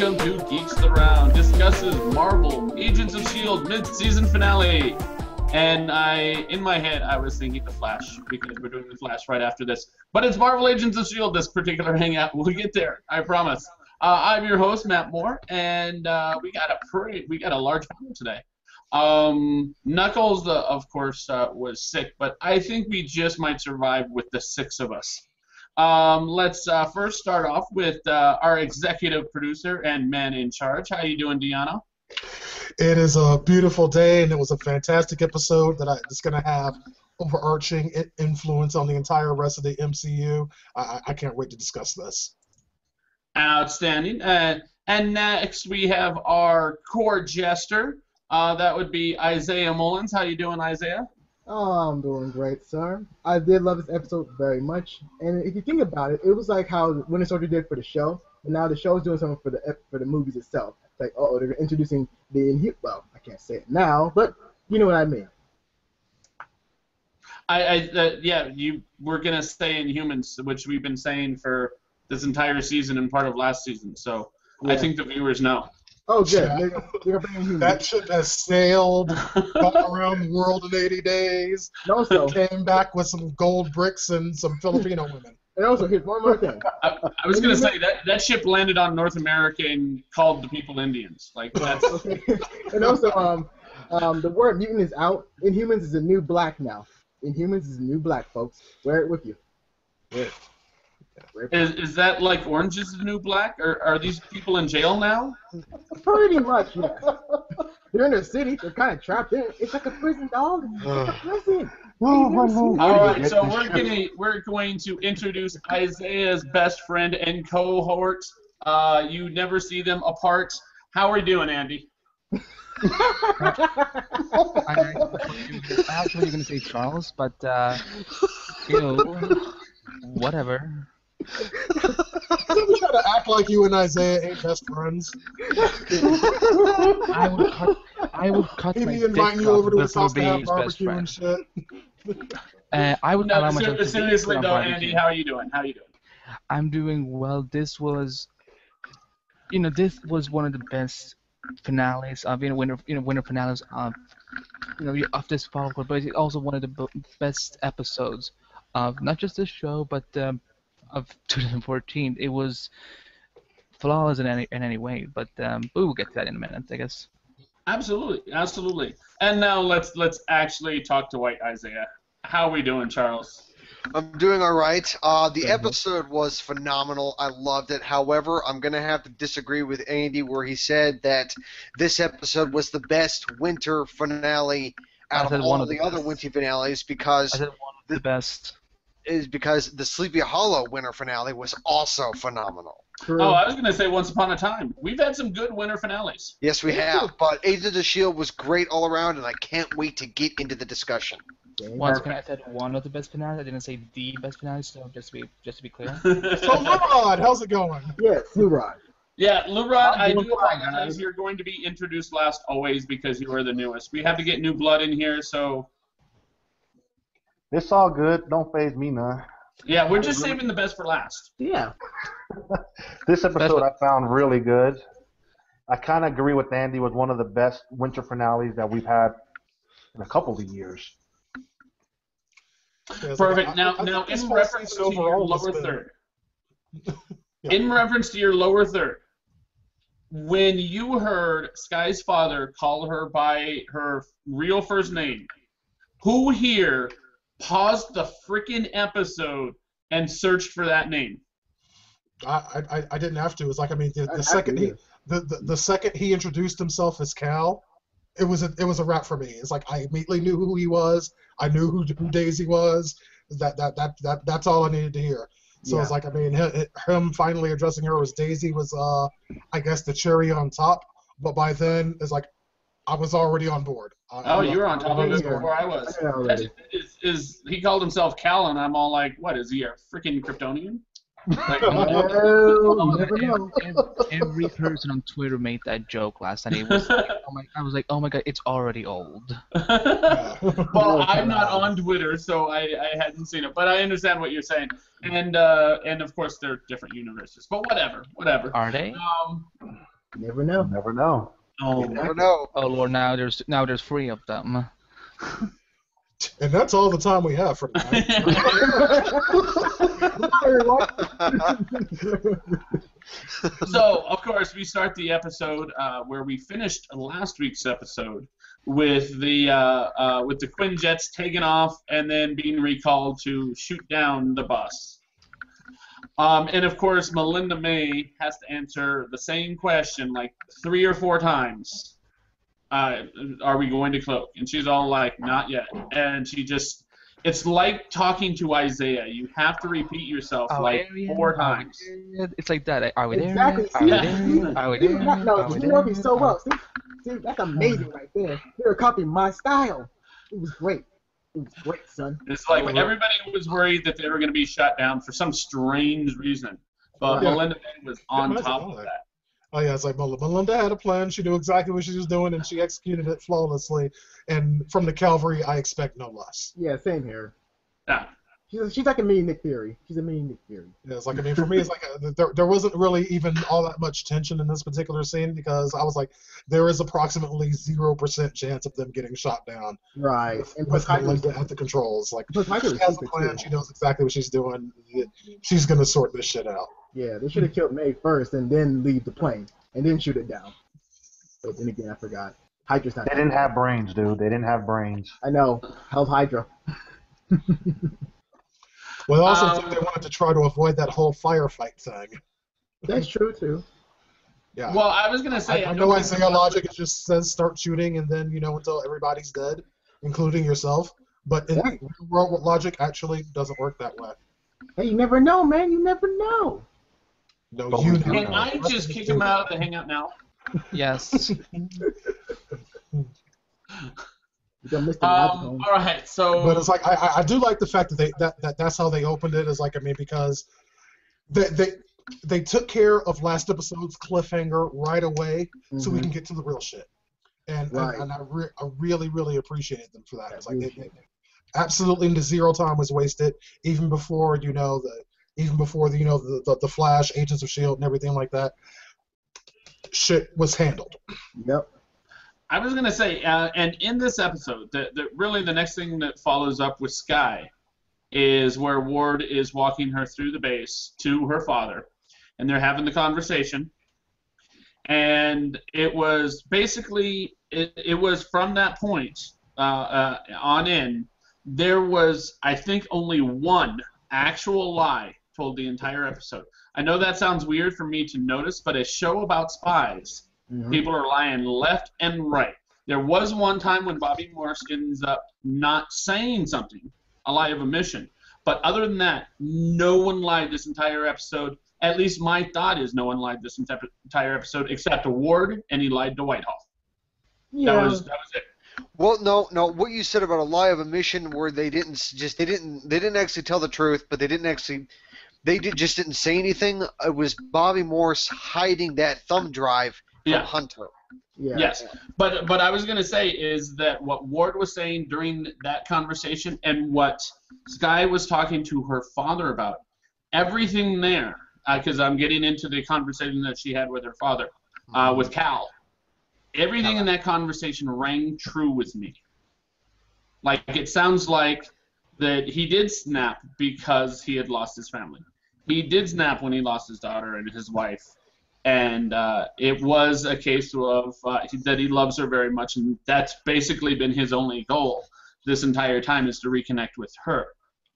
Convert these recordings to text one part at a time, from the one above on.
welcome to Geeks Around, discusses Marvel Agents of S.H.I.E.L.D. mid-season finale. And in my head, I was thinking The Flash, because we're doing The Flash right after this. But it's Marvel Agents of S.H.I.E.L.D., this particular hangout. We'll get there, I promise. I'm your host, Matt Moore, and we got a large panel today. Knuckles, of course, was sick, but I think we just might survive with the six of us. Let's first start off with our executive producer and man in charge. How you doing, Deanna? It is a beautiful day, and it was a fantastic episode that's going to have overarching influence on the entire rest of the MCU. I can't wait to discuss this. Outstanding. And next we have our core jester. That would be Isaiah Mullins. How you doing, Isaiah? Oh, I'm doing great, sir. I did love this episode very much, and if you think about it, it was like how Winter Soldier did for the show, but now the show is doing something for the movies itself. It's like, they're introducing the well, I can't say it now, but you know what I mean. We're gonna stay Inhumans, which we've been saying for this entire season and part of last season. So yeah. I think the viewers know. Oh, good. Yeah. That ship has sailed, gone around the world in 80 days. Also, came back with some gold bricks and some Filipino women. And also, here's one more thing. I was going to say that ship landed on North America and called the people Indians. Like that's. Okay. And also, the word mutant is out. Inhumans is a new black now. Inhumans is a new black, folks. Wear it with you. Wear it. Is that like Orange is the New Black? Or are these people in jail now? Pretty much, yeah. They're in a city. They're kind of trapped in. It's like a prison, dog. It's like a prison. All right, so we're going to introduce Isaiah's best friend and cohort. You never see them apart. How are you doing, Andy? I actually going to say Charles, but whatever. Don't try to act like you and Isaiah ain't best friends. I would cut Maybe my dick inviting you over to his house to have his barbecue and shit. I would allow myself to seriously though, Andy, how are you doing? I'm doing well. This was one of the best finales of winter finales of of this fall, but it's also one of the best episodes of not just this show, but of 2014. It was flawless in any way, but we'll get to that in a minute, I guess. Absolutely. And now let's actually talk to White Isaiah. How are we doing, Charles? I'm doing all right. The episode was phenomenal. I loved it. However, I'm going to have to disagree with Andy where he said that this episode was the best winter finale out of all the other winter finales because I said one of the best. Is because the Sleepy Hollow winter finale was also phenomenal. True. Oh, I was going to say Once Upon a Time. We've had some good winter finales. Yes, we have, but Agents of S.H.I.E.L.D. was great all around, and I can't wait to get into the discussion. Once again, I said one of the best finales. I didn't say the best finale, so just to be clear. So, Lurod, how's it going? Yes, Lurod. Yeah, Lurod, I do apologize. You're going to be introduced last always because you are the newest. We have to get new blood in here, so... It's all good. Don't faze me none. Yeah, we're just saving the best for last. Yeah. This episode I found really good. I kind of agree with Andy. It was one of the best winter finales that we've had in a couple of years. Perfect. Now, in reference to your lower third. In reference to your lower third, when you heard Sky's father call her by her real first name, who here paused the freaking episode and searched for that name? I didn't have to. It's like, I mean, the second he introduced himself as Cal, it was a wrap for me. It's like I immediately knew who he was. I knew who Daisy was. That's all I needed to hear. So it's like, I mean, him finally addressing her as Daisy was, I guess, the cherry on top. But by then, it's like I was already on board. You were on top of it before I was. He called himself Cal, and I'm all like, what, is he a freaking Kryptonian? Like, every person on Twitter made that joke last night. It was like, I was like, oh my god, it's already old. Well, I'm not on Twitter, so I hadn't seen it, but I understand what you're saying. And of course, they're different universes, but whatever. Are they? You never know. Never know. Oh, You never know. Oh Lord, now there's 3 of them. And that's all the time we have for tonight. So, of course, we start the episode where we finished last week's episode with the Quinjets taking off and then being recalled to shoot down the bus. And of course, Melinda May has to answer the same question like 3 or 4 times. Are we going to cloak? And she's all like, not yet. And she just, it's like talking to Isaiah. You have to repeat yourself like 4 times. It's like that. Are we there? Exactly. Are we See? there? Are we there? No, Are we you know me there? so well. See, that's amazing right there. You're copying my style. It was great. It was great, son. It's like everybody was worried that they were going to be shut down for some strange reason. But Yeah. Melinda May was on top of that. Oh yeah, it's like Melinda had a plan. She knew exactly what she was doing, and she executed it flawlessly. And from the Calvary, I expect no less. Yeah, same here. Yeah. She's like a mini Nick Fury. She's a mini Nick Fury. Yeah, it's like, I mean, for me, it's like there wasn't really even all that much tension in this particular scene because I was like, there is approximately 0% chance of them getting shot down. Right. And With plus Melinda at the controls, like Plus, she Hydra's has a stupid, plan. too. She knows exactly what she's doing. She's gonna sort this shit out. Yeah, they should have killed May first and then leave the plane and then shoot it down. But then again, I forgot. Hydra's not. They didn't have brains, dude. They didn't have brains. I know. Hell's Hydra. Well, I also think they wanted to try to avoid that whole firefight thing. That's true too. Yeah. Well, I was going to say... I know Isaiah logic, it just says start shooting and then, until everybody's dead, including yourself. But in real world logic, actually doesn't work that way. Hey, you never know, man. You never know. No, But you we know. do Can I just kick him out of the Hangout now? Yes. You done missed the magic home. All right, so... But it's like I do like the fact that that's how they opened it. Is like, I mean, because they took care of last episode's cliffhanger right away, so we can get to the real shit. And I really appreciated them for that. It's like absolutely zero time was wasted, even before the Flash, Agents of S.H.I.E.L.D. and everything like that. Shit was handled. Yep. I was going to say, and in this episode, really the next thing that follows up with Skye is where Ward is walking her through the base to her father, and they're having the conversation. And it was basically, it was from that point on in, there was, I think, only one actual lie told the entire episode. I know that sounds weird for me to notice, but a show about spies, people are lying left and right. There was one time when Bobby Morse ends up not saying something, a lie of omission. But other than that, no one lied this entire episode. At least my thought is no one lied this entire episode except Ward, and he lied to Whitehall. Yeah. That was it. Well, no. What you said about a lie of omission, where they didn't actually tell the truth, but they just didn't say anything. It was Bobby Morse hiding that thumb drive from Hunter. Yeah. Yes, but I was going to say is that what Ward was saying during that conversation and what Skye was talking to her father about, everything there, because I'm getting into the conversation that she had with her father, with Cal. Everything in that conversation rang true with me. Like, it sounds like that he did snap because he had lost his family. He did snap when he lost his daughter and his wife. And it was a case of that he loves her very much, and that's basically been his only goal this entire time is to reconnect with her.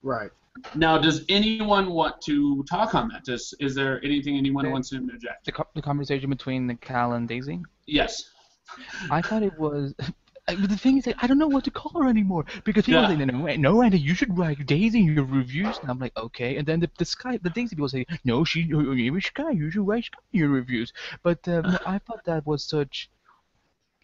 Right. Now, does anyone want to talk on that? Is there anything anyone wants to interject? The conversation between Cal and Daisy? Yes. I thought it was... But the thing is, I don't know what to call her anymore because people say, no, Andy, you should write Daisy in your reviews. And I'm like, okay. And then the Daisy people say, no, your name is Skye. You should write Skye in your reviews. But no, I thought that was such.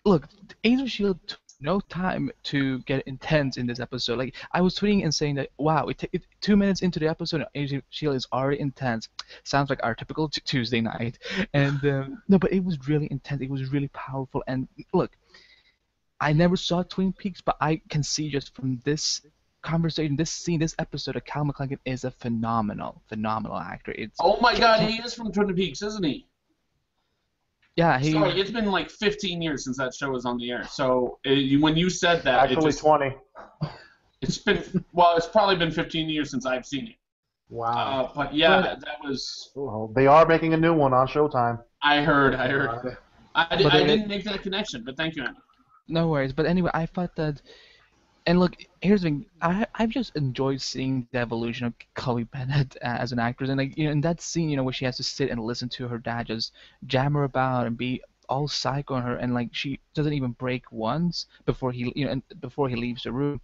Look, Agents of S.H.I.E.L.D. took no time to get intense in this episode. Like I was tweeting and saying that, wow, it 2 minutes into the episode, Agents of S.H.I.E.L.D. is already intense. Sounds like our typical Tuesday night. And no, but it was really intense. It was really powerful. And look. I never saw Twin Peaks, but I can see just from this conversation, this scene, this episode that Cal McClingan is a phenomenal actor. Oh my God, he is from Twin Peaks, isn't he? Yeah, he. Sorry, it's been like 15 years since that show was on the air. So when you said that, Actually, 20. it's probably been 15 years since I've seen it. Wow. But yeah, that was. Well, they are making a new one on Showtime. I heard. God. I didn't make that connection, but thank you, Andy. No worries. But anyway, I thought that. And look, here's the thing. I've just enjoyed seeing the evolution of Chloe Bennett as an actress, and like in that scene, where she has to sit and listen to her dad just jam her about and be all psycho on her, and like she doesn't even break once before and before he leaves the room.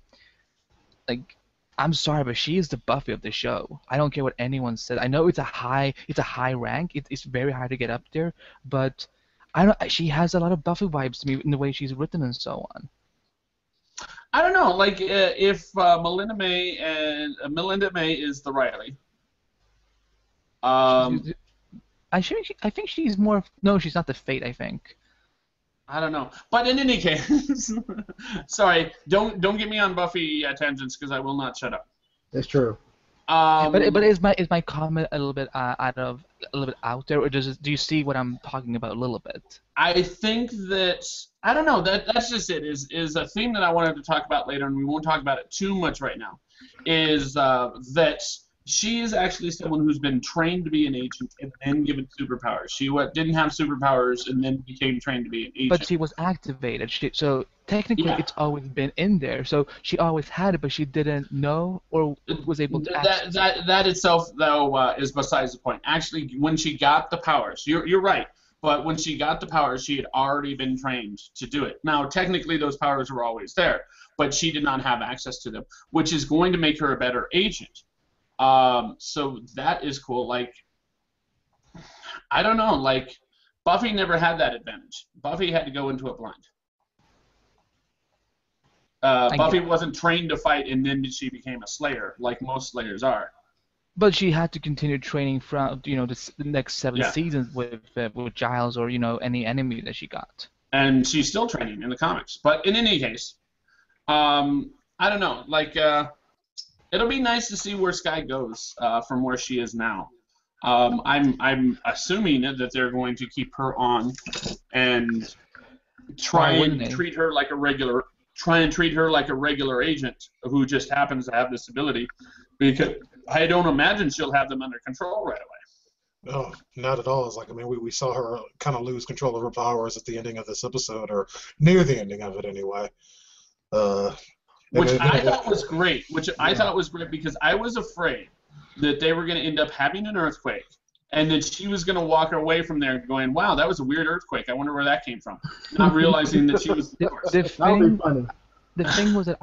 Like, I'm sorry, but she is the Buffy of the show. I don't care what anyone says. I know it's a high rank. It's very hard to get up there, but I don't. She has a lot of Buffy vibes to me in the way she's written and so on. I don't know, like if Melinda May is the Riley. I think she's more. No, she's not the Fate. I think. I don't know, but in any case, sorry, don't get me on Buffy tangents because I will not shut up. That's true. But is my comment a little bit out there, or do you see what I'm talking about a little bit? I think that I don't know. That's just it. Is a theme that I wanted to talk about later, and we won't talk about it too much right now. Is that she is actually someone who's been trained to be an agent and then given superpowers. She didn't have superpowers and then became trained to be an agent. But she was activated. So technically, it's always been in there. So she always had it, but she didn't know or was able to. That itself, though, is besides the point. Actually, when she got the powers, you're right. But when she got the powers, she had already been trained to do it. Now, technically, those powers were always there, but she did not have access to them, which is going to make her a better agent. So that is cool. Like, I don't know. Like, Buffy never had that advantage. Buffy had to go into it blind. Buffy wasn't trained to fight, and then she became a Slayer, like most Slayers are. But she had to continue training from the next 7 seasons with Giles or any enemy that she got. And she's still training in the comics. But in any case, I don't know. Like, it'll be nice to see where Skye goes from where she is now. I'm assuming that they're going to keep her on and try and treat her like a regular agent who just happens to have this ability, because I don't imagine she'll have them under control right away. No, not at all. It's like, I mean, we saw her kind of lose control of her powers at the ending of this episode, or near the ending of it anyway. Which I thought was great. I thought was great because I was afraid that they were going to end up having an earthquake, and that she was going to walk away from there going, "Wow, that was a weird earthquake. I wonder where that came from." Not realizing that she was the force. The thing was that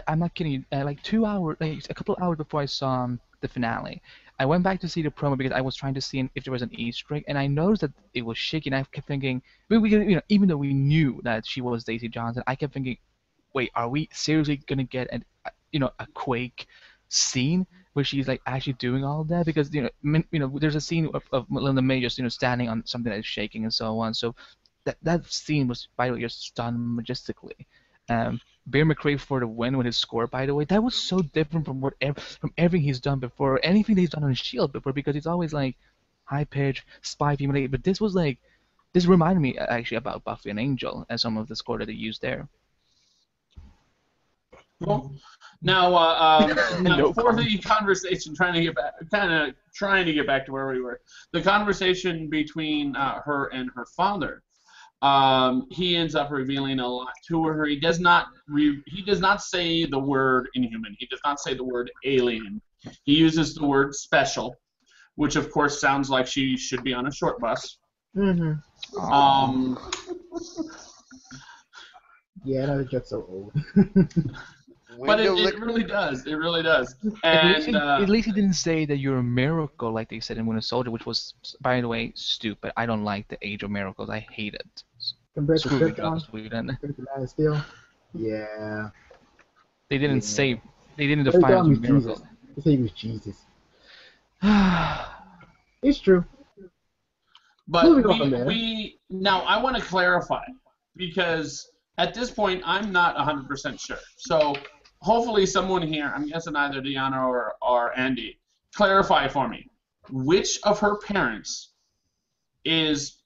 I'm not kidding you. Like 2 hours, a couple of hours before I saw the finale, I went back to see the promo because I was trying to see if there was an Easter egg, and I noticed that it was shaky. And I kept thinking, even though we knew that she was Daisy Johnson, I kept thinking, wait, are we seriously gonna get a Quake scene where she's like actually doing all of that? Because there's a scene of Melinda May just standing on something that is shaking and so on. So that scene was, by the way, just done majestically. Bear McCrae for the win with his score, by the way, that was so different from everything he's done before, anything that he's done on S.H.I.E.L.D. before, because it's always like high pitch, spy female. But this reminded me actually about Buffy and Angel and some of the score that they used there. Cool. Now, for the conversation, trying to get back to where we were, the conversation between her and her father. He ends up revealing a lot to her. He does not say the word inhuman. He does not say the word alien. He uses the word special, which of course sounds like she should be on a short bus. Mm-hmm. Yeah, that joke's so old. But it really does. It really does. And at least he didn't say that you're a miracle like they said in Winter Soldier, which was, by the way, stupid. I don't like the Age of Miracles. I hate it. Compared to Sweden. Still, yeah. They didn't say. They didn't define it as a miracle. They say he was Jesus. It's true. But now I want to clarify, because at this point I'm not 100% sure. So hopefully someone here, I'm guessing either Deanna or Andy, clarify for me which of her parents is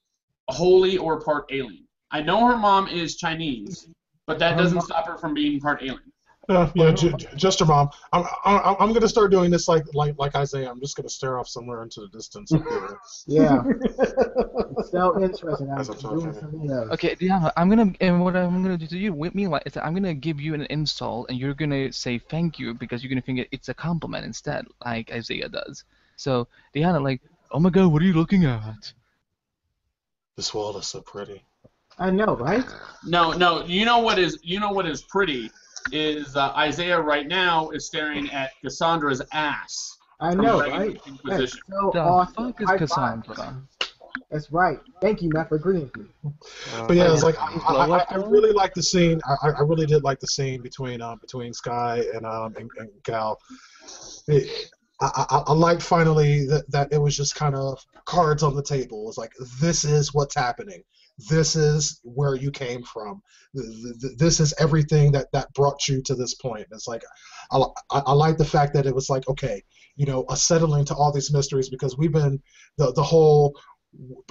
wholly or part alien. I know her mom is Chinese, but that doesn't stop her from being part alien. Yeah, just her mom. I'm gonna start doing this like Isaiah. I'm just gonna stare off somewhere into the distance up here. Yeah. It's so interesting. I'm doing something else. Okay, yeah, what I'm gonna do to you, meanwhile, is that I'm gonna give you an insult, and you're gonna say thank you because you're gonna think it's a compliment instead, like Isaiah does. So, Diana, like, oh my God, what are you looking at? This world is so pretty. I know, right? No. You know what is pretty is Isaiah right now is staring at Cassandra's ass. I know, right? That's so The awesome. fuck is Cassandra? That's right. Thank you, Matt, for agreeing with me. But yeah, it's like I really like the scene. I really did like the scene between Sky and Gal. I liked finally that it was just kind of cards on the table. It's like, this is what's happening. This is where you came from. This is everything that brought you to this point. It's like, I like the fact that it was like, okay, a settling to all these mysteries, because we've been the whole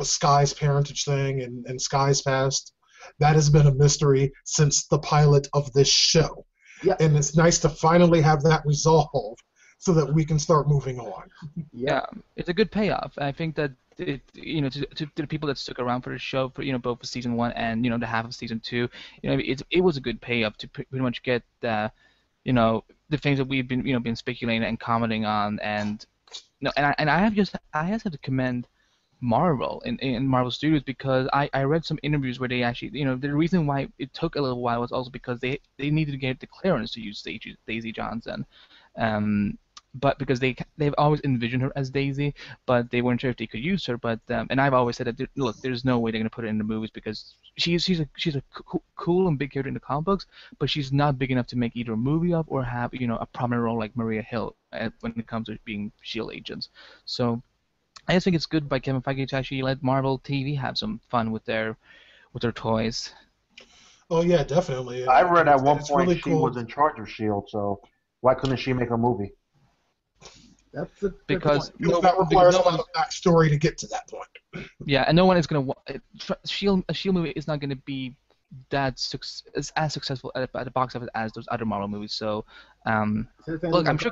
Sky's parentage thing and Sky's past. That has been a mystery since the pilot of this show. Yeah. And it's nice to finally have that resolved so that we can start moving on. Yeah, it's a good payoff. I think that to the people that stuck around for the show for both for season 1 and the half of season 2, it was a good payoff to pretty much get the things that we've been speculating and commenting on, and I have to commend Marvel in Marvel Studios, because I read some interviews where they actually the reason why it took a little while was also because they needed to get the clearance to use Daisy Johnson. But because they've always envisioned her as Daisy, but they weren't sure if they could use her. But and I've always said that look, there's no way they're gonna put her in the movies, because she's a cool and big character in the comic books, but she's not big enough to make either a movie of or have a prominent role like Maria Hill when it comes to being Shield agents. So I just think it's good by Kevin Feige to actually let Marvel TV have some fun with their toys. Oh yeah, definitely. I read at one point really she cool. was in charge of Shield, so why couldn't she make a movie? That's a Because that requires a lot of backstory to get to that point. Yeah, and no one is gonna Shield. A Shield movie is not gonna be as successful at the box office as those other Marvel movies. So, look, I'm sure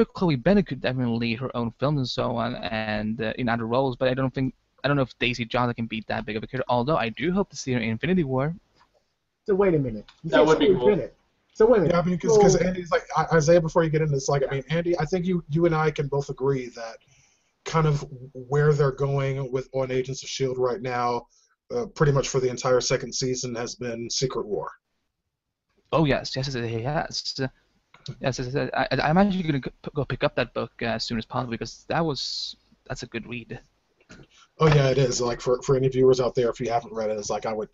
Chloe Bennett could definitely lead her own films and so on, and in other roles. But I don't know if Daisy Johnson can beat that big of a character. Although I do hope to see her in Infinity War. So wait a minute. That would be cool. So wait a minute. Yeah, I mean, because Andy's like, Isaiah, before you get into this, like, I mean, Andy, I think you and I can both agree that kind of where they're going on Agents of S.H.I.E.L.D. right now, pretty much for the entire second season, has been Secret War. Oh yes. Yes. I'm actually going to go pick up that book as soon as possible, because that's a good read. Oh yeah, it is. Like for any viewers out there, if you haven't read it, it's like I would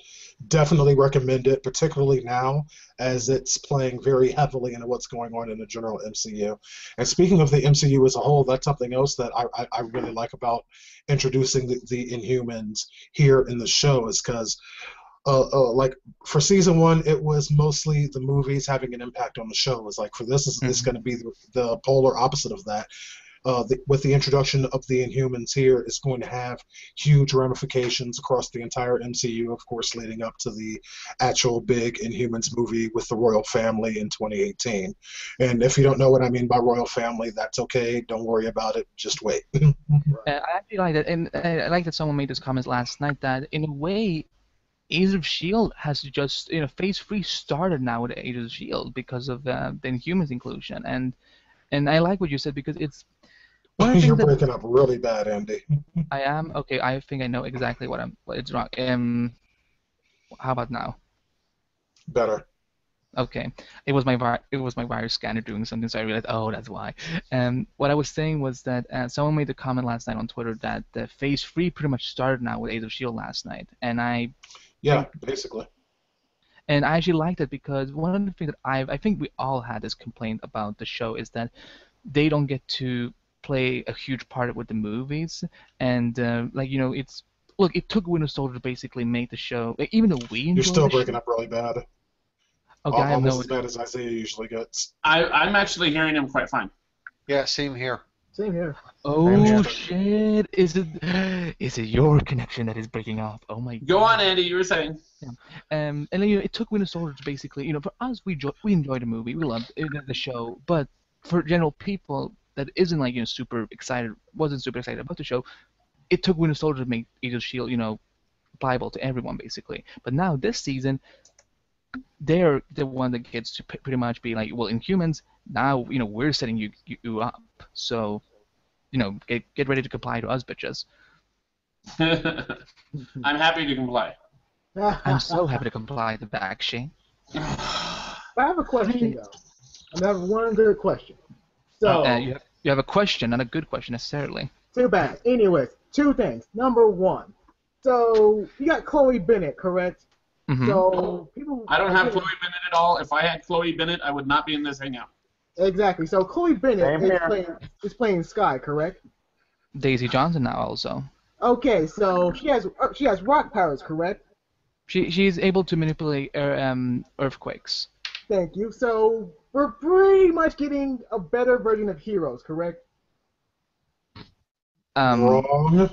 definitely recommend it, particularly now as it's playing very heavily into what's going on in the general MCU. And speaking of the MCU as a whole, that's something else that I really like about introducing the Inhumans here in the show, is because like for season 1, it was mostly the movies having an impact on the show. It's like for this is going to be the polar opposite of that. With the introduction of the Inhumans here, is going to have huge ramifications across the entire MCU, of course, leading up to the actual big Inhumans movie with the royal family in 2018. And if you don't know what I mean by royal family, that's okay. Don't worry about it. Just wait. I actually like that, and I like that someone made this comment last night that in a way, Agents of S.H.I.E.L.D. has just Phase 3 started now with Agents of S.H.I.E.L.D. because of the Inhumans inclusion, and I like what you said, because it's. You're breaking up really bad, Andy. I am? Okay, I think I know exactly what it's wrong. How about now? Better. Okay, it was my virus scanner doing something, so I realized, oh, that's why. What I was saying was that someone made a comment last night on Twitter that the Phase 3 pretty much started now with Agents of S.H.I.E.L.D. last night, and basically. And I actually liked it, because one of the things that I think we all had this complaint about the show is that they don't get to play a huge part with the movies, and it took Winter Soldier to basically make the show, even though we enjoyed. You're still breaking up really bad. Okay, I almost as bad as Isaiah usually gets. I'm actually hearing him quite fine. Yeah, same here. Same here. Oh shit! Is it? Is it your connection that is breaking off? Oh my Go God. on, Andy. You were saying. Yeah. And it took Winter Soldier to basically, for us, we enjoyed the movie, we loved the show, but for general people that isn't like super excited, wasn't super excited about the show, it took Winter Soldier to make Agents of Shield, pliable to everyone basically. But now this season, they're the one that gets to pretty much be like, well, Inhumans, now we're setting you up, so get ready to comply to us, bitches. I'm happy to comply. I'm so happy to comply to that, Shane. I have a question though. I have one good question. So you have a question, not a good question necessarily. too bad. Anyways, two things. Number one, so you got Chloe Bennett, correct? Mm-hmm. So people. I don't have Chloe Bennett at all. If I had Chloe Bennett, I would not be in this hangout. Exactly. So Chloe Bennett Same is playing Sky, correct? Daisy Johnson now also. Okay, so she has rock powers, correct? She's able to manipulate earthquakes. Thank you. So we're pretty much getting a better version of Heroes, correct? Wrong.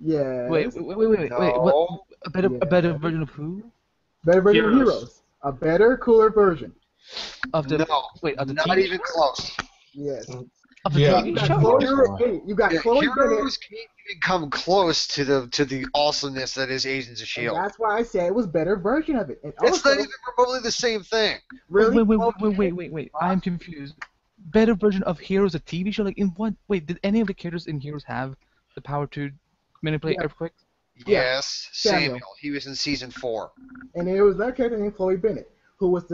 Yeah. Wait. No. What? A better version of who? Better version of Heroes. Heroes. A better, cooler version. Of the No. wait of the Not TV even close. Yes. of the Yeah. You TV got show. you got Yeah, Chloe Bennett. Heroes can't even come close to the awesomeness that is Agents of And Shield. that's why I said it was better version of it. And It's also, not even remotely the same thing. really, Wait. I'm confused. Better version of Heroes, a TV show? Like in what? Wait, did any of the characters in Heroes have the power to manipulate Yeah. earthquakes? Yeah. Yes, Samuel. Samuel. He was in season 4. and it was that character named Chloe Bennett, who is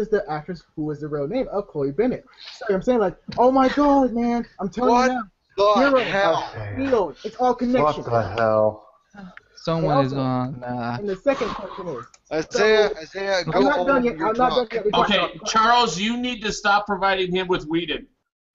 the actress who is the real name of Chloe Bennett. So I'm saying like, oh my God, man, I'm telling What you now, the Heroes, hell? Shield, it's all connection. What the hell? Someone is also- on. And the second question is, Isaiah, I'm go not home. done yet. You're I'm not done drunk. yet. Because Okay, Charles, you need to stop providing him with Whedon.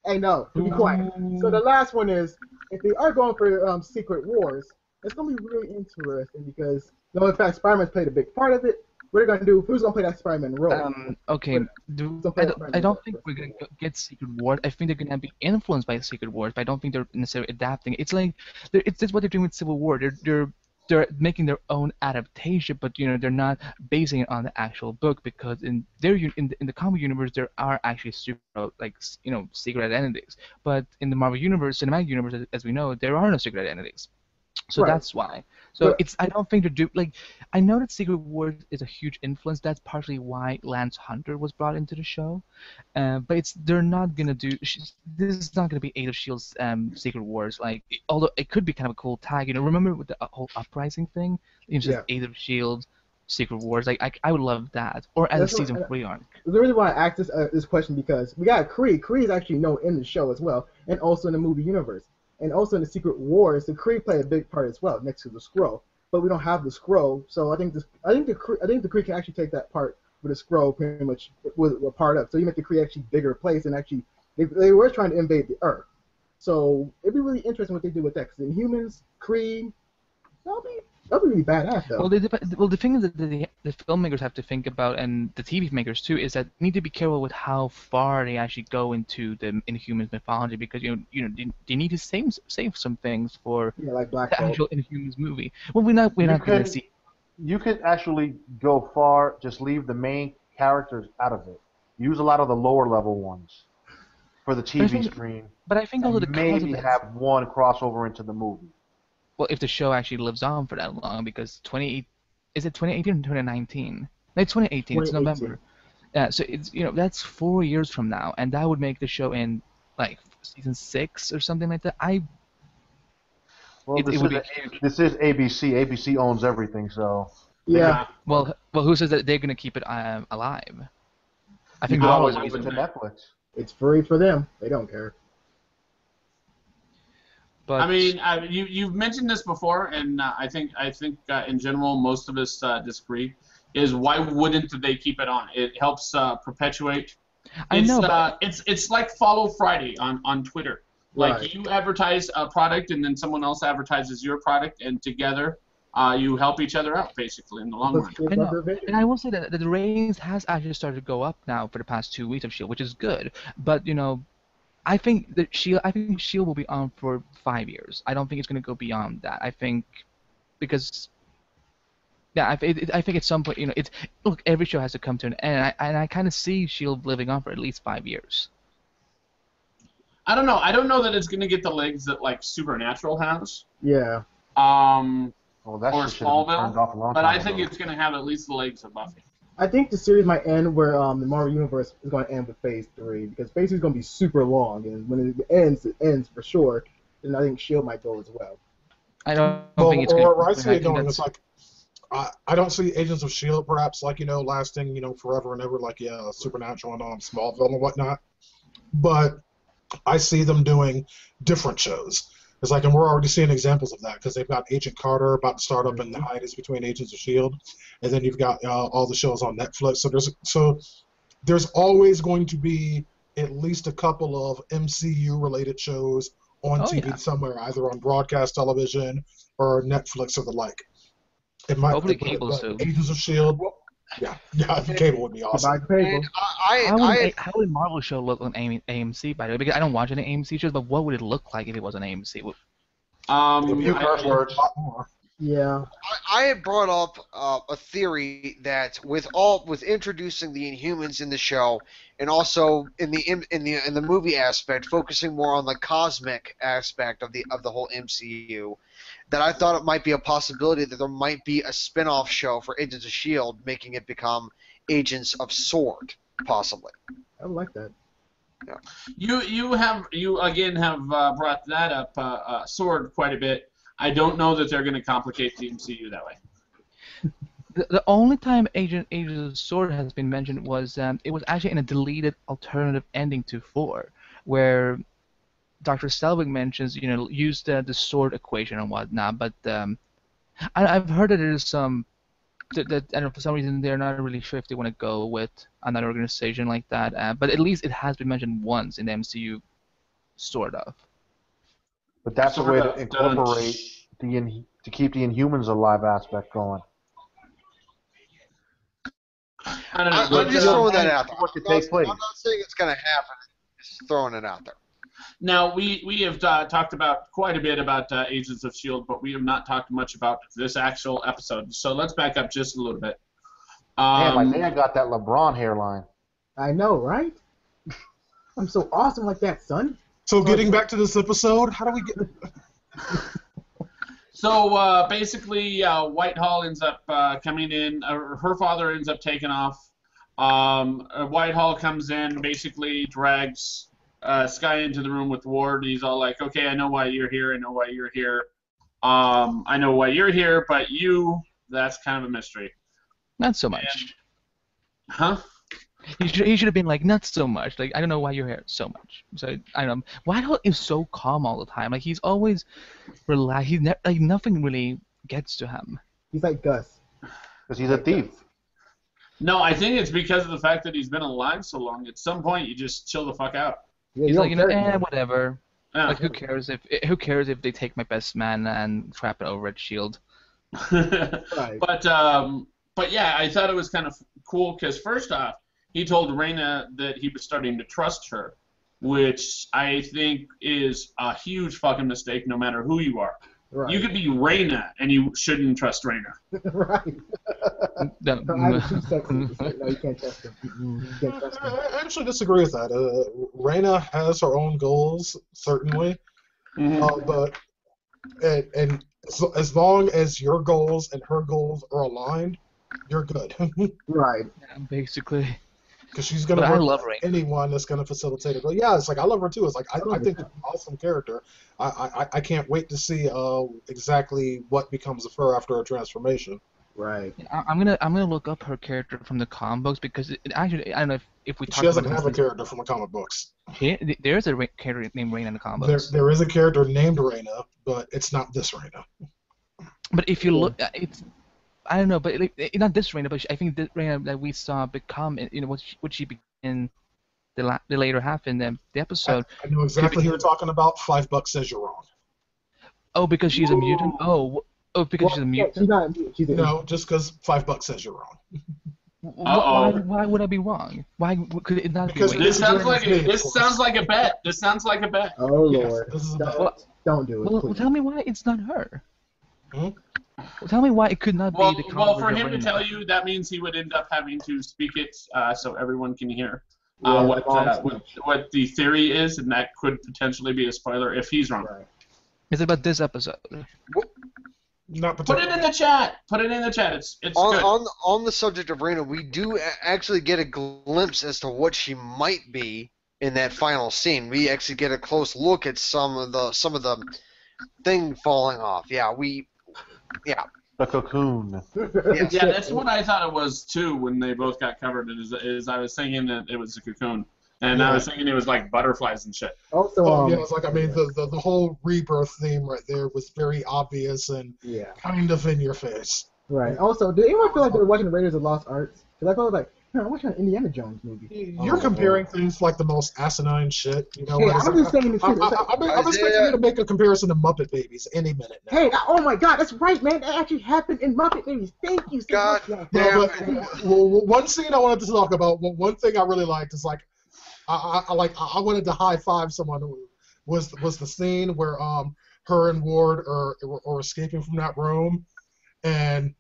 Hey, no, be quiet. So the last one is, if they are going for Secret Wars, it's going to be really interesting because, in fact, Spider-Man's played a big part of it. What are they going to do? Who's going to play that Spider-Man role? Okay. So I don't think we're gonna get Secret Wars. I think they're gonna be influenced by Secret Wars, but I don't think they're necessarily adapting. It's like it's what they're doing with Civil War. They're making their own adaptation, but they're not basing it on the actual book because in the comic universe there are actually secret identities, but in the Marvel universe, cinematic universe, as we know, there are no secret identities. So Right. that's why. So But- I don't think they're I know that Secret Wars is a huge influence. That's partially why Lance Hunter was brought into the show. But they're not gonna do. This is not gonna be Age of Shield's Secret Wars. Although it could be kind of a cool tag. Remember with the whole Uprising thing? It's just Yeah. Age of Shield, Secret Wars. I would love that. Or as a That's what- season 3 arc. The reason why I asked this question because we got Kree. Kree is actually known in the show as well, and also in the movie universe, and also in the Secret Wars. The Kree play a big part as well, next to the Skrull. But we don't have the Skrull, so I think the Kree can actually take that part with the Skrull pretty much was a part of. So you make the Kree actually bigger place, and actually they were trying to invade the Earth. So it'd be really interesting what they do with that. Because Inhumans, Kree, that'll be really badass though. Well, the thing is that the filmmakers have to think about, and the TV makers too, is that need to be careful with how far they actually go into the Inhumans mythology because they need to save some things for Yeah, like Black the Bolt. actual Inhumans movie. Well, we're not going to see. You could actually go far, just leave the main characters out of it. Use a lot of the lower level ones for the TV screen. But I think also the And cause of maybe that- have one crossover into the movie. well, if the show actually lives on for that long, because 2018 or 2019? No, it's 2018. It's 2018. November. Yeah, so it's that's 4 years from now, and that would make the show in like season 6 or something like that. Well, It would be this is ABC. ABC owns everything, so Yeah. well, who says that they're gonna keep it alive? I you think can they're always always leave it to Netflix. It's free for them. They don't care. But I mean, you've mentioned this before, and I think in general most of us disagree. Is why wouldn't they keep it on? It helps perpetuate. I know, It's like Follow Friday on Twitter. Like Right. you advertise a product, and then someone else advertises your product, and together you help each other out, basically, in the long run. I know. And I will say that the ratings has actually started to go up now for the past 2 weeks of Shield, which is good. But I think that Shield. I think Shield will be on for 5 years. I don't think it's going to go beyond that. I think because yeah, I think at some point, it's look, every show has to come to an end, and I kind of see Shield living on for at least 5 years. I don't know. I don't know that it's going to get the legs that like Supernatural has. Yeah. Well, that Or shit should have been turned off a Smallville, long but time I think ago. it's going to have at least the legs of Buffy. I think the series might end where the Marvel Universe is going to end with Phase 3, because Phase 3 is going to be super long, and when it ends for sure, then I think S.H.I.E.L.D. might go as well. I don't Well, think it's going or I to. see it going. It's like I don't see Agents of Shield perhaps like lasting forever and ever like Supernatural and Smallville and whatnot, but I see them doing different shows. It's like, and we're already seeing examples of that because they've got Agent Carter about to start up in the hiatus between Agents of Shield, and then you've got all the shows on Netflix. So there's always going to be at least a couple of MCU related shows on TV somewhere, either on broadcast television or Netflix or the like. It might, hopefully cable soon. Agents of Shield. Yeah, cable would be awesome. Cable. How would Marvel show look on AMC, by the way? Because I don't watch any AMC shows, but what would it look like if it was on AMC? A few curse words. Yeah. I had brought up a theory that with introducing the Inhumans in the show, and also in the movie aspect, focusing more on the cosmic aspect of the whole MCU, that I thought it might be a possibility that there might be a spin-off show for Agents of S.H.I.E.L.D., making it become Agents of S.W.O.R.D., possibly. I would like that. Yeah. You again have brought that up, S.W.O.R.D. quite a bit. I don't know that they're going to complicate the MCU that way. The only time Agents of S.W.O.R.D. has been mentioned was it was actually in a deleted alternative ending to 4, where Dr. Selvig mentions, use the sword equation and whatnot, but I've heard that there's some that I don't know, for some reason they're not really sure if they want to go with another organization like that, but at least it has been mentioned once in the MCU, sort of. But that's a way to incorporate to keep the Inhumans alive aspect going. I don't know. I'm just throwing that out there. I'm not saying it's going to happen. Just throwing it out there. Now, we have talked about quite a bit about Agents of S.H.I.E.L.D., but we have not talked much about this actual episode. So let's back up just a little bit. Damn, I think I got that LeBron hairline. I know, right? I'm so awesome like that, son. So getting back to this episode, how do we get... So basically, Whitehall ends up coming in. Her father ends up taking off. Whitehall comes in, basically drags Skye into the room with Ward. He's all like, "Okay, I know why you're here. I know why you're here. I know why you're here, but that's kind of a mystery." Not so much. Huh? He should have been like, not so much. Like, I don't know why you're here so much. So I don't know. Whitehall is so calm all the time. Like, he's always relaxed. He's like nothing really gets to him. He's like Gus. Because he's a thief. No, I think it's because of the fact that he's been alive so long. At some point, you just chill the fuck out. Yeah, He's like, whatever. Yeah. Like, who cares if they take my best man and trap it over at Shield? Right. But yeah, I thought it was kind of cool because first off, he told Raina that he was starting to trust her, which I think is a huge fucking mistake no matter who you are. Right. You could be Raina and you shouldn't trust Raina. Right. No, I was too sexy. No, you can't trust him. You can't trust him. I actually disagree with that. Raina has her own goals, certainly, but and as long as your goals and her goals are aligned, you're good. Right. Yeah, basically. Because she's going to love work Raina. with anyone that's going to facilitate it. But yeah, it's like I love her too. It's like I think she's an awesome character. I can't wait to see exactly what becomes of her after her transformation. Right. I'm gonna look up her character from the comic books because it actually, I don't know if we talk She doesn't about have a character from the comic books. There's a character named Raina in the comic books. There is a character named Raina, but it's not this Raina. But if you look, it's I don't know, but not this Raina, but I think the Raina that we saw become, what she became in the later half in the episode. I know exactly who you're talking about. $5 says you're wrong. Oh, because she's a mutant. Oh, because she's a mutant. She's not a mutant. No, just because $5 says you're wrong. Why would I be wrong? Why could it not Because be? This sounds like me, of this course. sounds like a bet. This sounds like a bet. Oh Yes, Lord. this is a bet. Don't do it. Well, please. tell me why it's not her. Hmm? Well, tell me why it could not Well, be the well, for coverage him of to Reina. tell you, that means he would end up having to speak it so everyone can hear Yeah, what the theory is, and that could potentially be a spoiler if he's wrong. Right. It's about this episode. Not Put particularly. it in the chat. Put it in the chat. It's good. On the subject of Rena, we do actually get a glimpse as to what she might be in that final scene. We actually get a close look at some of the thing falling off. Yeah. The cocoon. Yeah, that's what I thought it was too when they both got covered. Is I was thinking that it was a cocoon, and I was thinking it was like butterflies and shit. Also, Oh, yeah, it's like, I mean, the whole rebirth theme right there was very obvious and yeah, kind of in your face. right. Also, did anyone feel like they were watching Raiders of the Lost Arts? Because I felt like, I'm watching an Indiana Jones movie. You're comparing things like the most asinine shit. You know, Hey, it's I'm like, just saying this shit. It's like, I'm expecting you to make a comparison to Muppet Babies any minute now. hey, oh my God, that's right, man. That actually happened in Muppet Babies. Thank you so God much. damn. Well, one scene I wanted to talk about, one thing I really liked is like, I wanted to high five someone who was the scene where her and Ward are escaping from that room, and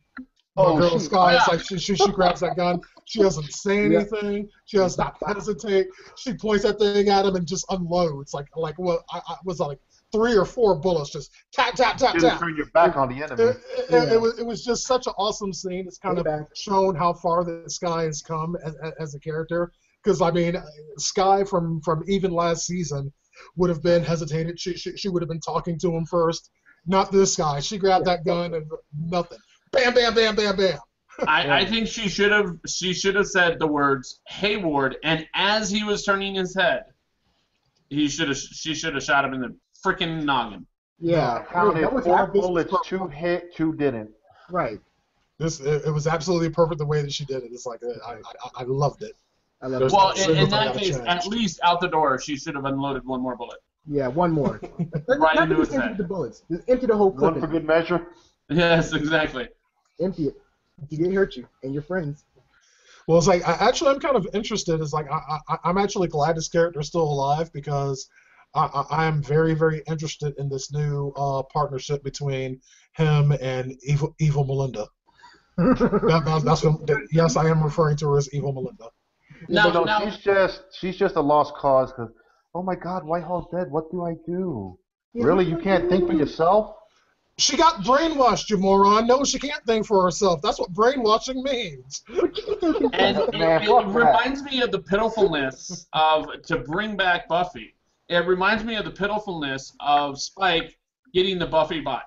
girl Sky is like she grabs that gun. She doesn't say anything. She does not hesitate. She points that thing at him and just unloads like what I was like 3 or 4 bullets just tap tap tap You tap. turn your back on the enemy. It was just such an awesome scene. It's kind of shown how far this guy has come as a character. Because I mean, Sky from even last season would have been hesitated. She would have been talking to him first. Not this guy. She grabbed that gun and nothing. Bam, bam, bam, bam, bam. I think she should have said the words "Hey Ward," and as he was turning his head, she should have shot him in the freaking noggin. Yeah, Counted 4 bullets, 2 hit, 2 didn't. Right. It was absolutely perfect the way that she did it. It's like I loved it. I love it. Well, There's in nothing that gotta case, change. at least out the door, she should have unloaded one more bullet. Yeah, one more. Right Not into just his empty head. the bullets. Just empty the whole clip. One for good measure. Yes, exactly. Empty it. He didn't hurt you and your friends. Well, it's like I'm kind of interested. It's like I'm actually glad this character is still alive because I am very, very interested in this new partnership between him and Evil Melinda. That's what. Yes, I am referring to her as Evil Melinda. Now, she's just a lost cause because, oh my God, Whitehall's dead. What do I do? Really, you can't think for yourself? She got brainwashed, you moron. No, she can't think for herself. That's what brainwashing means. and it reminds me of the pitifulness to bring back Buffy. It reminds me of the pitifulness of Spike getting the Buffy bot.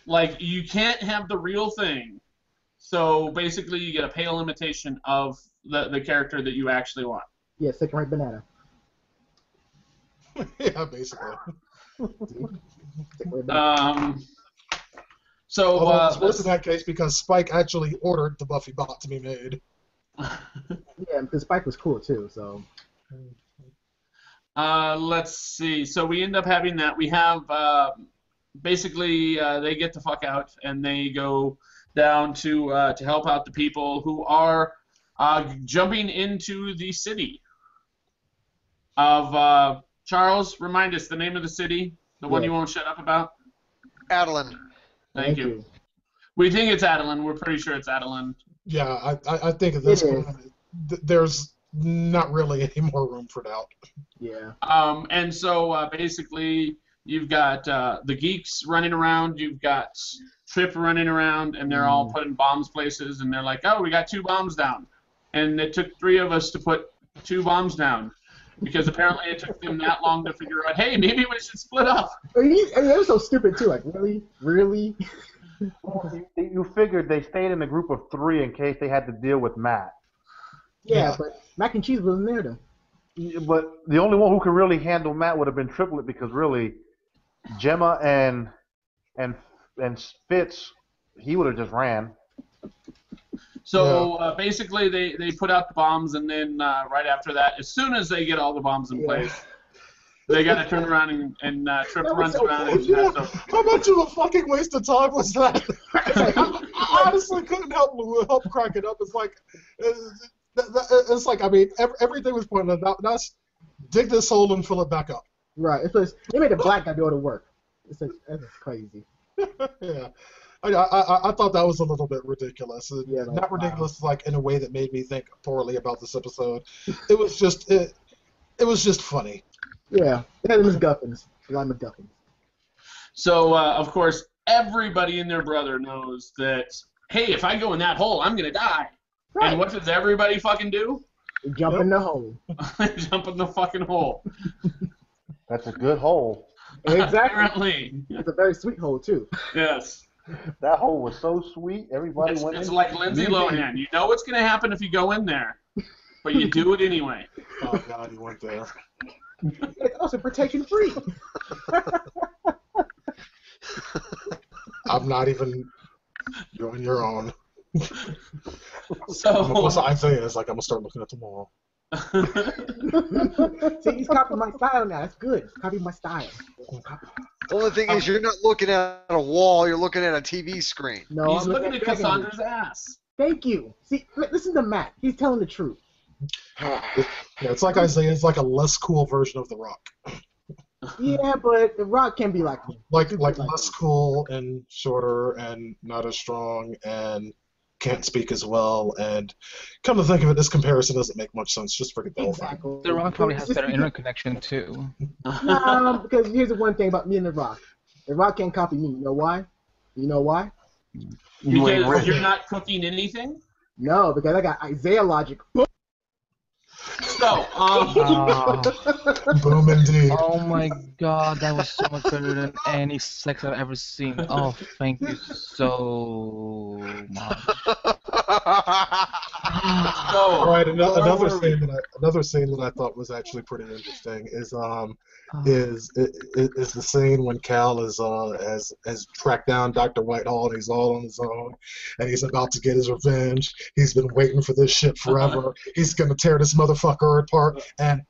Like, you can't have the real thing, so basically you get a pale imitation of the character that you actually want. Yeah, second right banana. Yeah, basically. So Although it's worse in that case because Spike actually ordered the Buffy bot to be made. Yeah, because Spike was cool too. So. Let's see. So we end up having that. We have basically they get the fuck out and they go down to help out the people who are jumping into the city of Charles. Remind us the name of the city, the one you won't shut up about. Adeline. Thank you. We think it's Adeline. We're pretty sure it's Adeline. Yeah, I think at this point there's not really any more room for doubt. Yeah. And so basically you've got the Geeks running around, you've got Trip running around, and they're all putting bombs places, and they're like, oh, we got 2 bombs down. And it took 3 of us to put 2 bombs down. Because apparently it took them that long to figure out, hey, maybe we should split up. It was so stupid too. Like, really? You figured they stayed in a group of 3 in case they had to deal with Matt. Yeah, but mac and cheese wasn't there though. But the only one who could really handle Matt would have been Triplet because really, Gemma and Fitz, he would have just ran. So basically they put out the bombs, and then right after that, as soon as they get all the bombs in place, They got to turn around and Trip That was runs so around cool. and Yeah, has to. how much of a fucking waste of time was that? I honestly couldn't help cracking up. It's like, it's like I mean, everything was pointed out. That's dig this hole and fill it back up. Right. It's like, they made a black guy do all the work. It's like, that's crazy. Yeah. I thought that was a little bit ridiculous. Yeah, like, Not ridiculous, like in a way that made me think poorly about this episode. It was just it was just funny. Yeah. It had McGuffins. A lot of McGuffins. So of course, everybody and their brother knows that. Hey, if I go in that hole, I'm gonna die. Right. And what does everybody fucking do? Jump in the hole. Jump in the fucking hole. That's a good hole. Exactly. Apparently. It's a very sweet hole, too. Yes. That hole was so sweet. Everybody went It's in. like Lindsay Lohan. You know what's going to happen if you go in there, but you do it anyway. Oh God, he went there. It's also protection free. I'm not even doing your own. So What's Isaiah is like, I'm gonna start looking at them all. See, he's copying my style now. That's good. Copying my style. The only thing is, you're not looking at a wall, you're looking at a TV screen. No, he's I'm looking at Dragon Cassandra's ass. Thank you. See, listen to Matt. He's telling the truth. Yeah, it's like Isaiah's like a less cool version of The Rock. Yeah, but The Rock can be like me. Like less cool and shorter and not as strong and can't speak as well. And come to think of it, this comparison doesn't make much sense. Just forget the whole thing. Exactly. The Rock probably has better internet connection too. No, because here's the one thing about me and The Rock. The Rock can't copy me. You know why? You know why? You ain't Because ready. you're not cooking anything? No, because I got Isaiah logic. So, Boom indeed. Oh my god, that was so much better than any sex I've ever seen. Oh, thank you so much. All right, another scene that I thought was actually pretty interesting is the scene when Cal has tracked down Dr. Whitehall and he's all on his own and he's about to get his revenge. He's been waiting for this shit forever. He's gonna tear this motherfucker apart and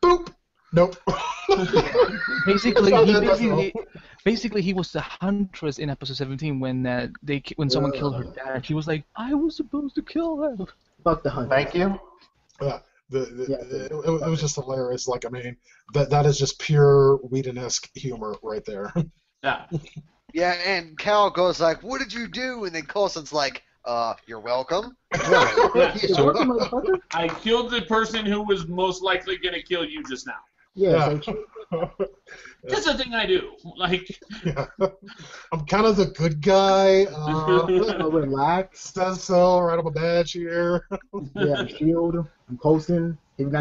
boop. Nope. Basically, he was the huntress in episode 17 when someone killed her dad. She was like, "I was supposed to kill him." Fuck the hunter. Thank you. Yeah. It was just hilarious. Like, I mean, that is just pure Whedon-esque humor right there. yeah. Yeah, and Cal goes like, "What did you do?" And then Coulson's like, "You're welcome." Yeah. So, motherfucker? I killed the person who was most likely going to kill you just now. Yeah. That's the thing I do. Like, yeah. I'm kind of the good guy. Relax. Says so, right on my badge here. Yeah, I'm Shield. I'm Coulson. Have you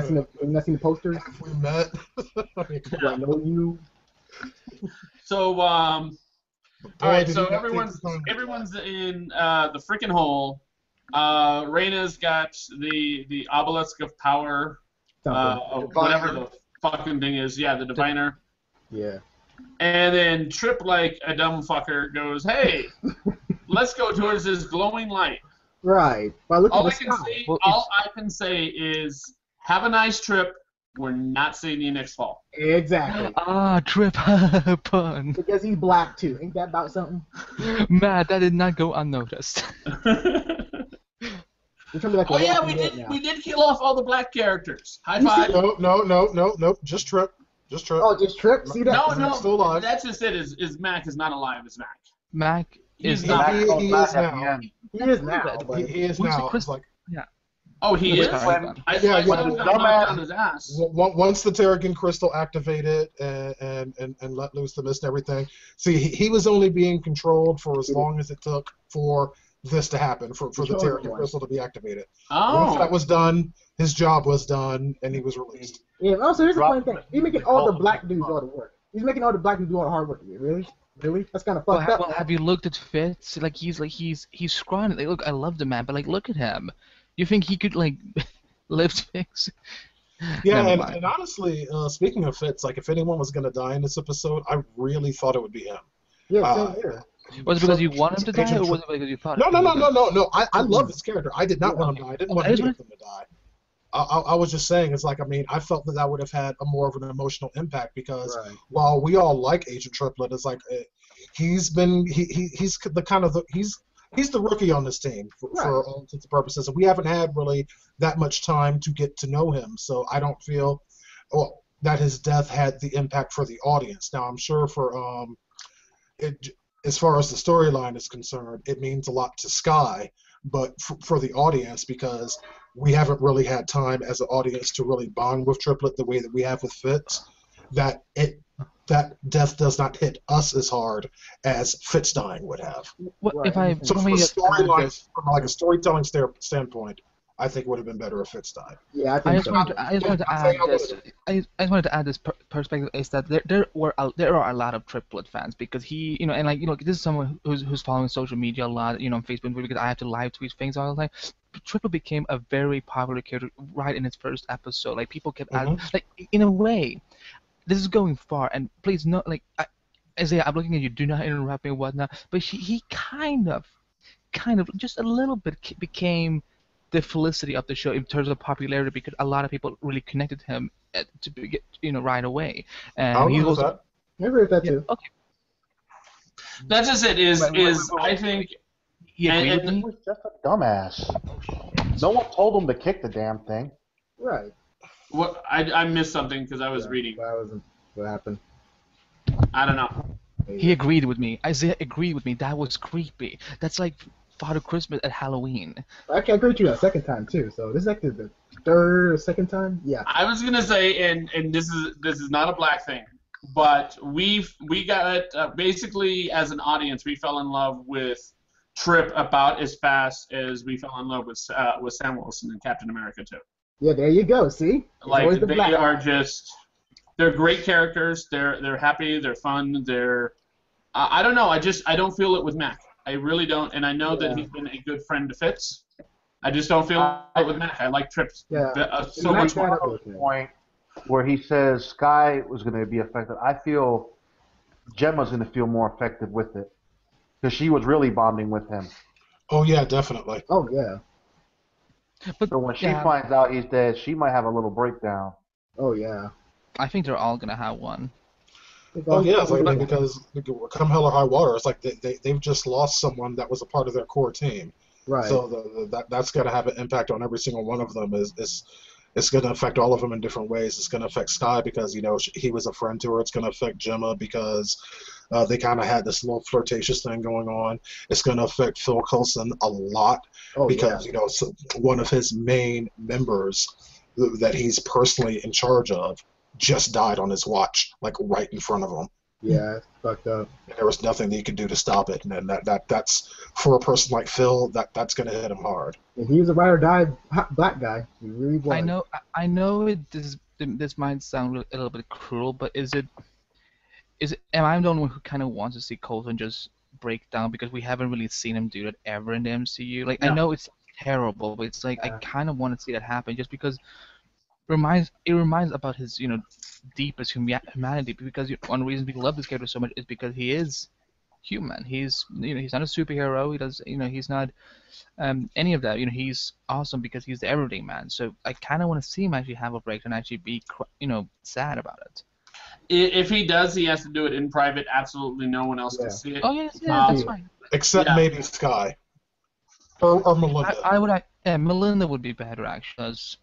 not seen the posters? We met. Do I know you? so, all right. So everyone's in the freaking hole. Reyna's got the obelisk of power. Whatever the fucking thing is. Yeah, the diviner. Yeah. And then Trip, like a dumb fucker, goes, "Hey, let's go towards this glowing light." Right. But look All at I can say is, have a nice trip. We're not seeing you next fall. Exactly. Trip pun. Because he's black too. Ain't that about something? Matt, that did not go unnoticed. Oh yeah, we did kill off all the black characters. High five. No. Just Trip. Oh, just Trip? See that? No. Still alive. That's just it. Is Mac is not alive as Mac. Mac is not. He is now. He is now. He is now. It's like, oh, he is. I saw him knocked on his ass. Once the Terrigen crystal activated and let loose the mist and everything. See, he was only being controlled for as long as it took for this to happen, for the Terrigen crystal to be activated. Oh. Once that was done, his job was done, and he was released. Yeah. Also, here's the funny thing. He's making all the black dudes do all the work. He's making all the black dudes do all the hard work. Really? That's kind of fucked up. Well, have you looked at Fitz? Like he's scrawny. Like, look, I love the man, but like, look at him. You think he could like lift things? Yeah, and honestly, speaking of Fitz, like if anyone was gonna die in this episode, I really thought it would be him. Yeah, same here. Was it because you want him to die, or was it because you thought? No. I love his character. I did not want him to die. I didn't want any of them to die. I was just saying, it's like, I mean, I felt that would have had a more of an emotional impact because Right. while we all like Agent Triplet, it's like he's the kind of he's the rookie on this team for all intents and purposes, and we haven't had really that much time to get to know him. So I don't feel that his death had the impact for the audience. Now I'm sure for as far as the storyline is concerned, it means a lot to Sky, but for the audience, because we haven't really had time as an audience to really bond with Triplet the way that we have with Fitz, that death does not hit us as hard as Fitz dying would have. If I So from a storyline, from like a storytelling standpoint, I think it would have been better if Fitz died. Yeah, I I think just so. wanted to add this. I just wanted to add this perspective is that there are a lot of Triplet fans because he, and this is someone who's following social media a lot, on Facebook because I have to live tweet things all the time. Triplet became a very popular character right in its first episode. Like people kept asking, like in a way, this is going far. And please not Isaiah, I'm looking at you. Do not interrupt me and whatnot. But he kind of, just a little bit became the felicity of the show in terms of popularity because a lot of people really connected to him right away. And he was. I agree with that too. Okay. That's just it. I think. He agreed with He me. was just a dumbass. No one told him to kick the damn thing. Right. What I missed something because I was reading. That wasn't what happened. I don't know. He agreed with me. Isaiah agreed with me. That was creepy. That's like Father Christmas at Halloween. I can agree with you that second time too. So this is like the third or second time. Yeah. I was gonna say, and this is not a black thing, but we got basically as an audience we fell in love with Trip about as fast as we fell in love with Sam Wilson and Captain America too. Yeah, there you go. See, like they are they're great characters. They're happy. They're fun. I don't know. I don't feel it with Mac. I really don't. And I know that he's been a good friend to Fitz. I just don't feel it with Mac. I like Trip so much more. Point where he says Sky was going to be affected. I feel Gemma's going to feel more effective with it because she was really bonding with him. Oh yeah, definitely. Oh yeah. But so when she finds out he's dead, she might have a little breakdown. Oh yeah. I think they're all gonna have one. Oh yeah, it's like, because come hell or high water, it's like they've just lost someone that was a part of their core team. Right. So that's gonna have an impact on every single one of them. It's going to affect all of them in different ways. It's going to affect Sky because, he was a friend to her. It's going to affect Gemma because they kind of had this little flirtatious thing going on. It's going to affect Phil Coulson a lot because, one of his main members that he's personally in charge of just died on his watch, like right in front of him. Yeah, it's fucked up. And there was nothing that he could do to stop it. And that's for a person like Phil, that's going to hit him hard. And he was a ride or die black guy. He really was. I know this might sound a little bit cruel, but am I the only one who kind of wants to see Coulson just break down because we haven't really seen him do that ever in the MCU? Like, I know it's terrible, but it's like I kind of want to see that happen just because it reminds about his deepest humanity, because one reason people love this character so much is because he is human. He's he's not a superhero. He's not any of that. He's awesome because he's the everyday man. So I kind of want to see him actually have a breakdown and actually be sad about it. If he does, he has to do it in private. Absolutely no one else can see it. Oh yeah, that's fine. Except maybe Sky or Melinda. Melinda would be better actually, as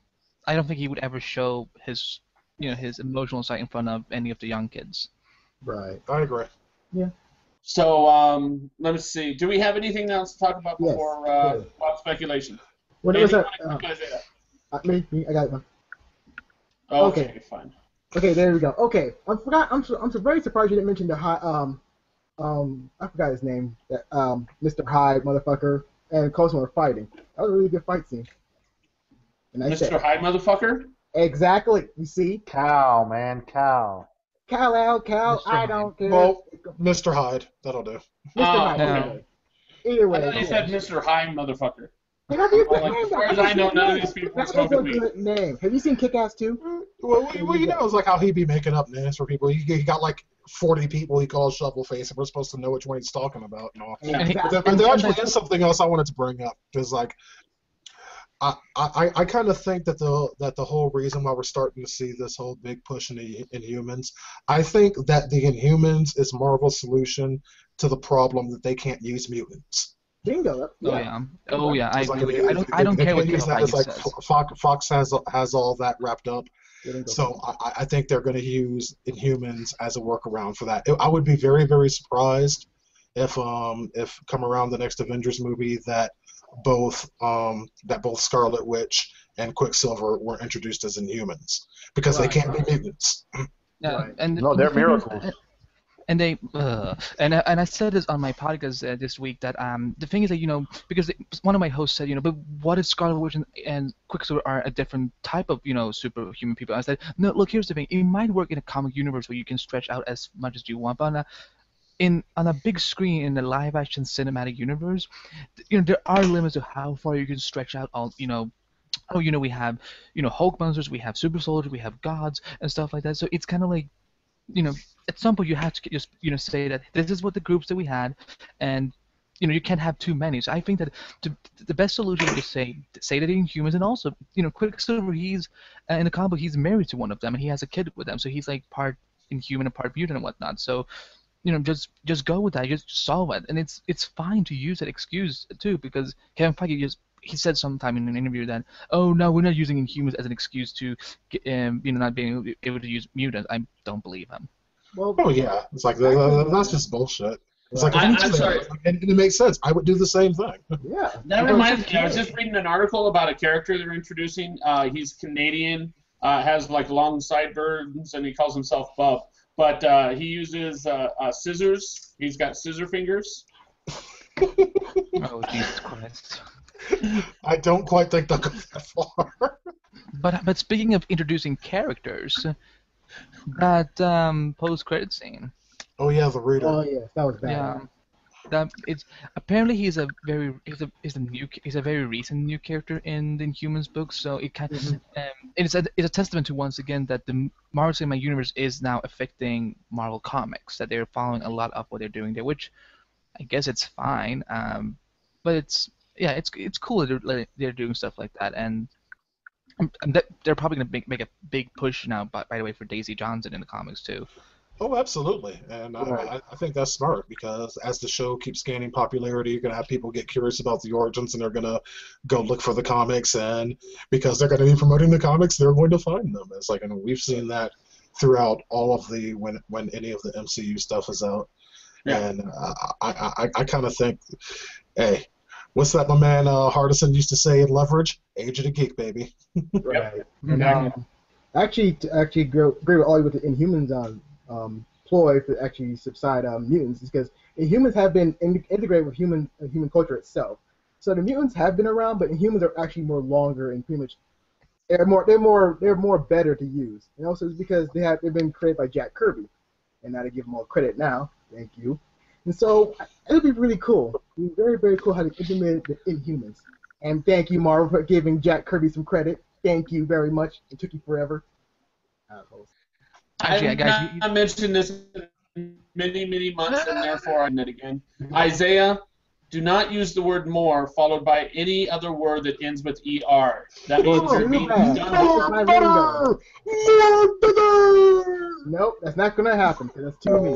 I don't think he would ever show his his emotional side in front of any of the young kids. Right. I agree. Yeah. So let me see. Do we have anything else to talk about before wild speculation? What was that? Me, I got one. Okay, fine. Okay, there we go. Okay, I'm so very surprised you didn't mention the high I forgot his name. That Mr. Hyde motherfucker and Coulson were fighting. That was a really good fight scene. Mr. Hyde motherfucker? Exactly. You see? Cal, man, Cal. Cal, I don't care. Well, Mr. Hyde, that'll do. Mr. Hyde. Okay. Either way. I thought you said Mr. Hyde motherfucker. As far as I know, none of these people smoke weed. Name. Have you seen Kick-Ass 2? Well, it's like how he be making up names for people. He got like 40 people he calls Shovel Face, and we're supposed to know which one he's talking about and all. Yeah. But there actually is something else I wanted to bring up, because like I kind of think that the whole reason why we're starting to see this whole big push in the Inhumans, I think that the Inhumans is Marvel's solution to the problem that they can't use mutants. Bingo. Oh Yeah. yeah. Oh yeah. I It's like, agree with you. I don't they care what can't use Kevin that. It's Feige like says. Fox has all that wrapped up. Bingo. So I think they're going to use Inhumans as a workaround for that. I would be very, very surprised if come around the next Avengers movie both Scarlet Witch and Quicksilver were introduced as Inhumans because they can't be mutants. Yeah, Right. and No, they're miracles. And they and I said this on my podcast this week that the thing is that because one of my hosts said but what if Scarlet Witch and Quicksilver are a different type of superhuman people? I said no, look, here's the thing, it might work in a comic universe where you can stretch out as much as you want, but on a big screen in the live action cinematic universe, there are limits to how far you can stretch out all we have Hulk monsters, we have super soldiers, we have gods and stuff like that, so it's kind of like at some point you have to just say that this is what the groups that we had, and you can't have too many. So I think that the best solution is to say that in humans, and also Quicksilver, he's in the comic book, he's married to one of them and he has a kid with them, so he's like part Inhuman and part mutant and whatnot. So just go with that, just solve it, and it's fine to use that excuse too, because Kevin Feige he said sometime in an interview that, oh no, we're not using Inhumans as an excuse to not being able to use mutants. I don't believe him. Well, Oh yeah, it's like that's just bullshit. It's like I'm sorry. and it makes sense. I would do the same thing. yeah. That reminds me, I was just reading an article about a character they're introducing. He's Canadian, has like long sideburns, and he calls himself Bub. But he uses scissors. He's got scissor fingers. Oh Jesus Christ! I don't quite think they'll go that far. But speaking of introducing characters, that post-credit scene. Oh yeah, the reader. Oh yes, that was bad. Yeah. That it's apparently he's a very recent new character in the Inhumans books, so it kind it's a testament to, once again, that the Marvel Cinematic Universe is now affecting Marvel Comics, that they're following a lot of what they're doing there, which I guess it's fine, but it's cool that they're doing stuff like that, and they're probably gonna make a big push now, by the way, for Daisy Johnson in the comics too. Oh, absolutely, and I think that's smart, because as the show keeps gaining popularity, you're gonna have people get curious about the origins, and they're gonna go look for the comics, and because they're gonna be promoting the comics, they're going to find them. It's like, and we've seen that throughout all of the when any of the MCU stuff is out, and I kind of think, hey, what's that my man Hardison used to say in Leverage? Age of the geek, baby. Right. And actually agree with all with the Inhumans ploy to actually subside mutants, is because Inhumans have been integrated with human culture itself. So the mutants have been around, but Inhumans are actually more longer and pretty much they're more better to use. And also it's because they've been created by Jack Kirby, and now to give them all credit now. Thank you. And so it would be really cool. It would be very, very cool how they implemented the Inhumans. And thank you, Marvel, for giving Jack Kirby some credit. Thank you very much. It took you forever. Assholes. Actually, guys, I mentioned this in many months, and therefore I'm it again. Isaiah, do not use the word more followed by any other word that ends with ER. That means you're being done. Nope, that's not going to happen, because that's too mean.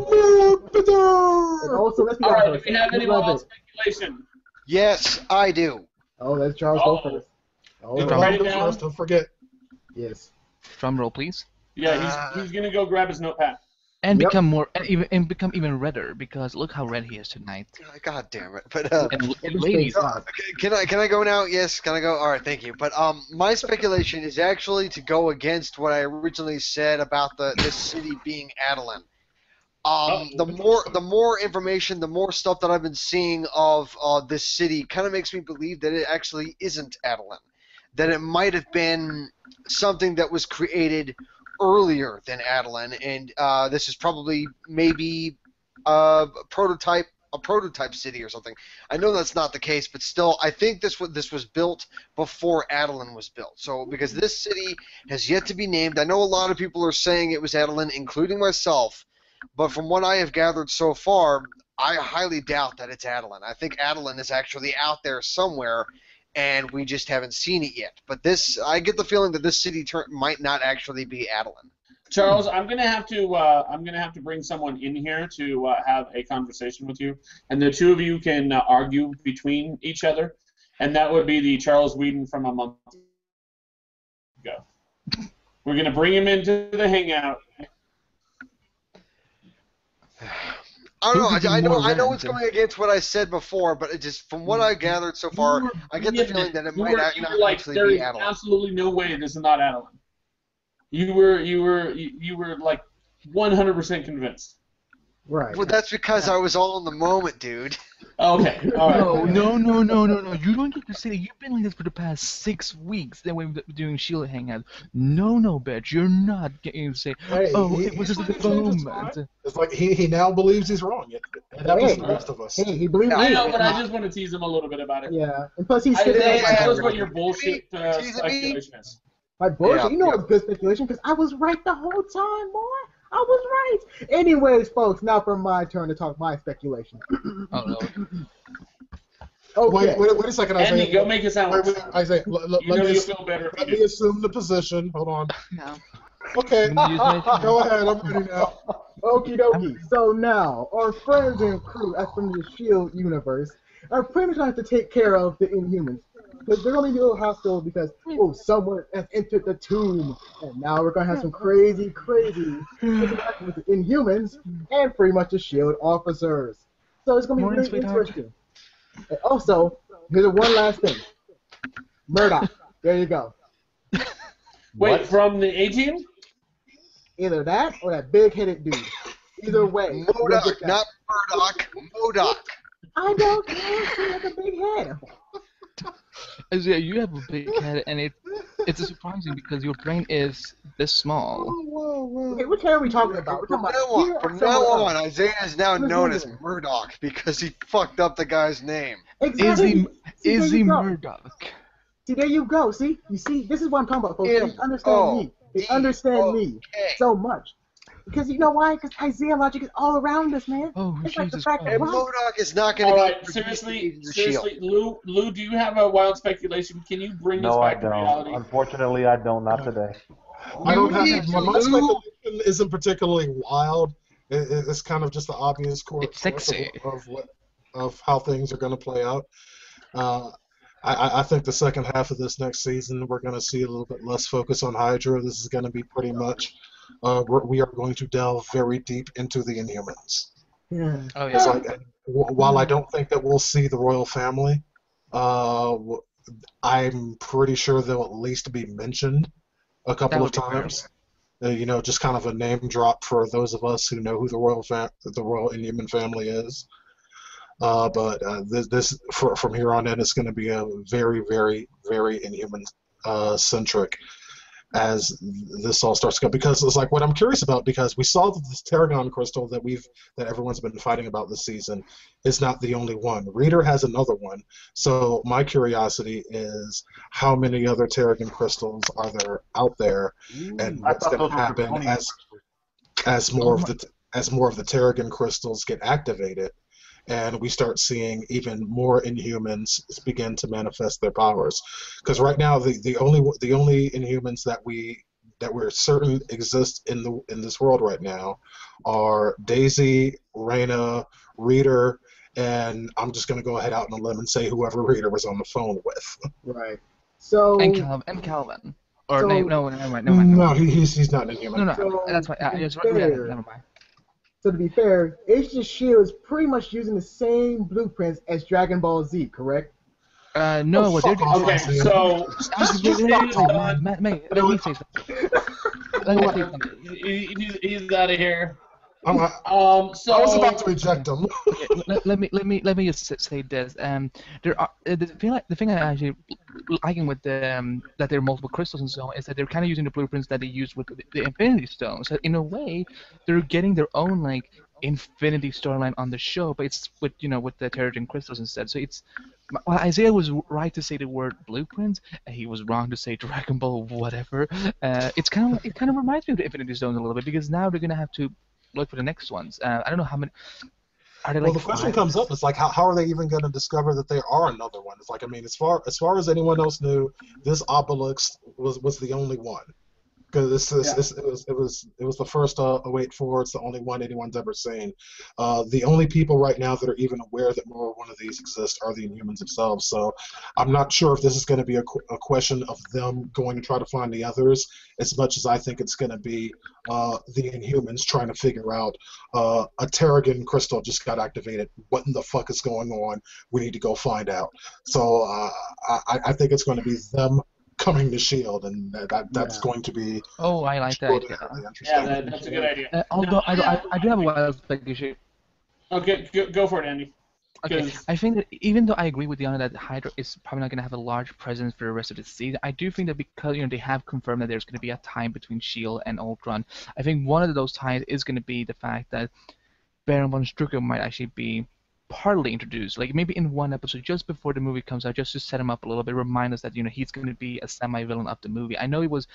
And also, let's be All right, honest, do we have any we love more it. speculation? Yes, I do. Oh, let's Charles go first. Oh, Did Don't write it down? Don't forget. yes. drum roll, please. Yeah, he's gonna go grab his notepad. And Yep. become even redder, because look how red he is tonight. God damn it! But And ladies, can I go now? Yes, can I go? All right, thank you. But my speculation is actually to go against what I originally said about this city being Adelan. The more information, the more stuff that I've been seeing of this city kind of makes me believe that it actually isn't Adelan. That it might have been something that was created earlier than Adelan, and this is probably maybe a prototype city or something. I know that's not the case, but still, I think this was built before Adelan was built. So, because this city has yet to be named, I know a lot of people are saying it was Adelan, including myself, but from what I have gathered so far, I highly doubt that it's Adelan. I think Adelan is actually out there somewhere, and we just haven't seen it yet. But this, I get the feeling that this city might not actually be Adeline. Charles, I'm gonna have to bring someone in here to have a conversation with you, and the two of you can argue between each other, and that would be the Charles Whedon from a month ago. We're gonna bring him into the hangout. I don't know. I know it's going against what I said before, but it just from what I gathered so far, I get the feeling that it might not actually there be is Adeline. absolutely no way this is not Adeline. You were like 100% convinced. Right. Well, that's because I was all in the moment, dude. Okay. All right. No. You don't get to say that. You've been like this for the past 6 weeks. Then we're doing Shield Hangout. No, bitch. You're not getting to say, Hey, it was just a moment. It's like he now believes he's wrong. It happens to the rest of us. Hey, he believes I me. know, but I just want to tease him a little bit about it. Yeah, and plus he's Tell us what your bullshit speculation is. My bullshit. Yeah, You know it's good speculation because I was right the whole time, boy. I was right. Anyways, folks, now for my turn to talk my speculation. Oh no. Okay. Wait a second, Isaiah. Andy, go make it sound. Wait, Isaiah, let You'll me feel better. let me assume the position. Hold on. No. Okay, Use my- go ahead. I'm ready now. Okie dokie. So now, our friends and crew, as from the SHIELD universe, are pretty much going to have to take care of the Inhumans. Because they're going to be a little hostile because, someone has entered the tomb. And now we're going to have some crazy interaction with the Inhumans and pretty much the SHIELD officers. So it's going to be Morning, really sweetheart. interesting. And also, here's one last thing. Murdoch. There you go. Wait, from the A-Team? Either that or that big-headed dude. Either way. we'll Modoc, get that. not Murdoch. Modoc. I don't care. He has a big head. Isaiah, you have a big head, and it's surprising because your brain is this small. Okay, which head are we talking about? We're From talking now about here on, or from somewhere now else? on, Isaiah is now Who's known as moving? Murdoch because he fucked up the guy's name. Exactly. See, Is there he you go. Murdoch? See, there you go. See, you see, this is what I'm talking about, folks. M They understand me. They O understand me Okay. so much. Because you know why? Because Isaiah logic is all around us, man. Oh, It's like the Jesus fact Christ. that And Modoc is not going All to right, be seriously, the Shield. Lou, do you have a wild speculation? Can you bring us No, I back to don't. reality? Unfortunately, I don't. Not today. I don't You have need my to- speculation isn't particularly wild. It's kind of just the obvious course It's sexy. of how things are going to play out. I think the second half of this next season we're going to see a little bit less focus on Hydra. This is going to be pretty much we are going to delve very deep into the Inhumans. Yeah. Oh It's yeah. like, while I don't think that we'll see the royal family, I'm pretty sure they'll at least be mentioned a couple of That would be times. Just kind of a name drop for those of us who know who the royal Inhuman family is. But this from here on in, it's going to be a very, very, very Inhuman centric as this all starts to go. Because it's like what I'm curious about, because we saw that this Tarragon crystal that everyone's been fighting about this season is not the only one. Reader has another one. So my curiosity is how many other Tarragon crystals are there out there, and I what's thought going to those were happen plutonium as more of the Tarragon crystals get activated, and we start seeing even more Inhumans begin to manifest their powers. Because right now, the only Inhumans that we're certain exist in this world right now are Daisy, Reyna, Reader, and I'm just gonna go ahead out on a limb and say whoever Reader was on the phone with. Right. So. And Calvin. Or So- no, never mind. No, he's not an Inhuman. No, So, that's fine. to be Never fair- mind. So to be fair, Agents of S.H.I.E.L.D. is pretty much using the same blueprints as Dragon Ball Z, correct? No, what they're fuck off, doing. Okay, so Mate, let me say something. Let me say something. he's out of here. I So was about to eject him. Let me just say this. There are the thing I actually liking with the that there are multiple crystals and so on is that they're kind of using the blueprints that they use with the Infinity Stone. So in a way, they're getting their own like Infinity storyline on the show, but it's with with the Terrigen crystals instead. So it's Isaiah was right to say the word blueprints, and he was wrong to say Dragon Ball whatever. It kind of reminds me of the Infinity Stones a little bit because now they're gonna have to look for the next ones. I don't know Are they Well, like the question 5? comes up. It's like, how are they even going to discover that there are another one? It's like, I mean, as far as anyone else knew, this obelisk was the only one. Because it was the first 084. It's the only one anyone's ever seen. The only people right now that are even aware that more one of these exists are the Inhumans themselves. So I'm not sure if this is going to be a question of them going to try to find the others, as much as I think it's going to be the Inhumans trying to figure out a Terrigen crystal just got activated. What in the fuck is going on? We need to go find out. So I think it's going to be them coming to Shield, and that's going to be Oh, I like that idea. Yeah, that's a good idea. Although Now, I do have a wild speculation. Okay, go for it, Andy. Okay, I think that even though I agree with Yana that Hydra is probably not going to have a large presence for the rest of the season, I do think that because they have confirmed that there's going to be a time between Shield and Ultron, I think one of those ties is going to be the fact that Baron von Strucker might actually be partly introduced, like maybe in one episode just before the movie comes out, just to set him up a little bit, remind us that he's going to be a semi-villain of the movie. I know it was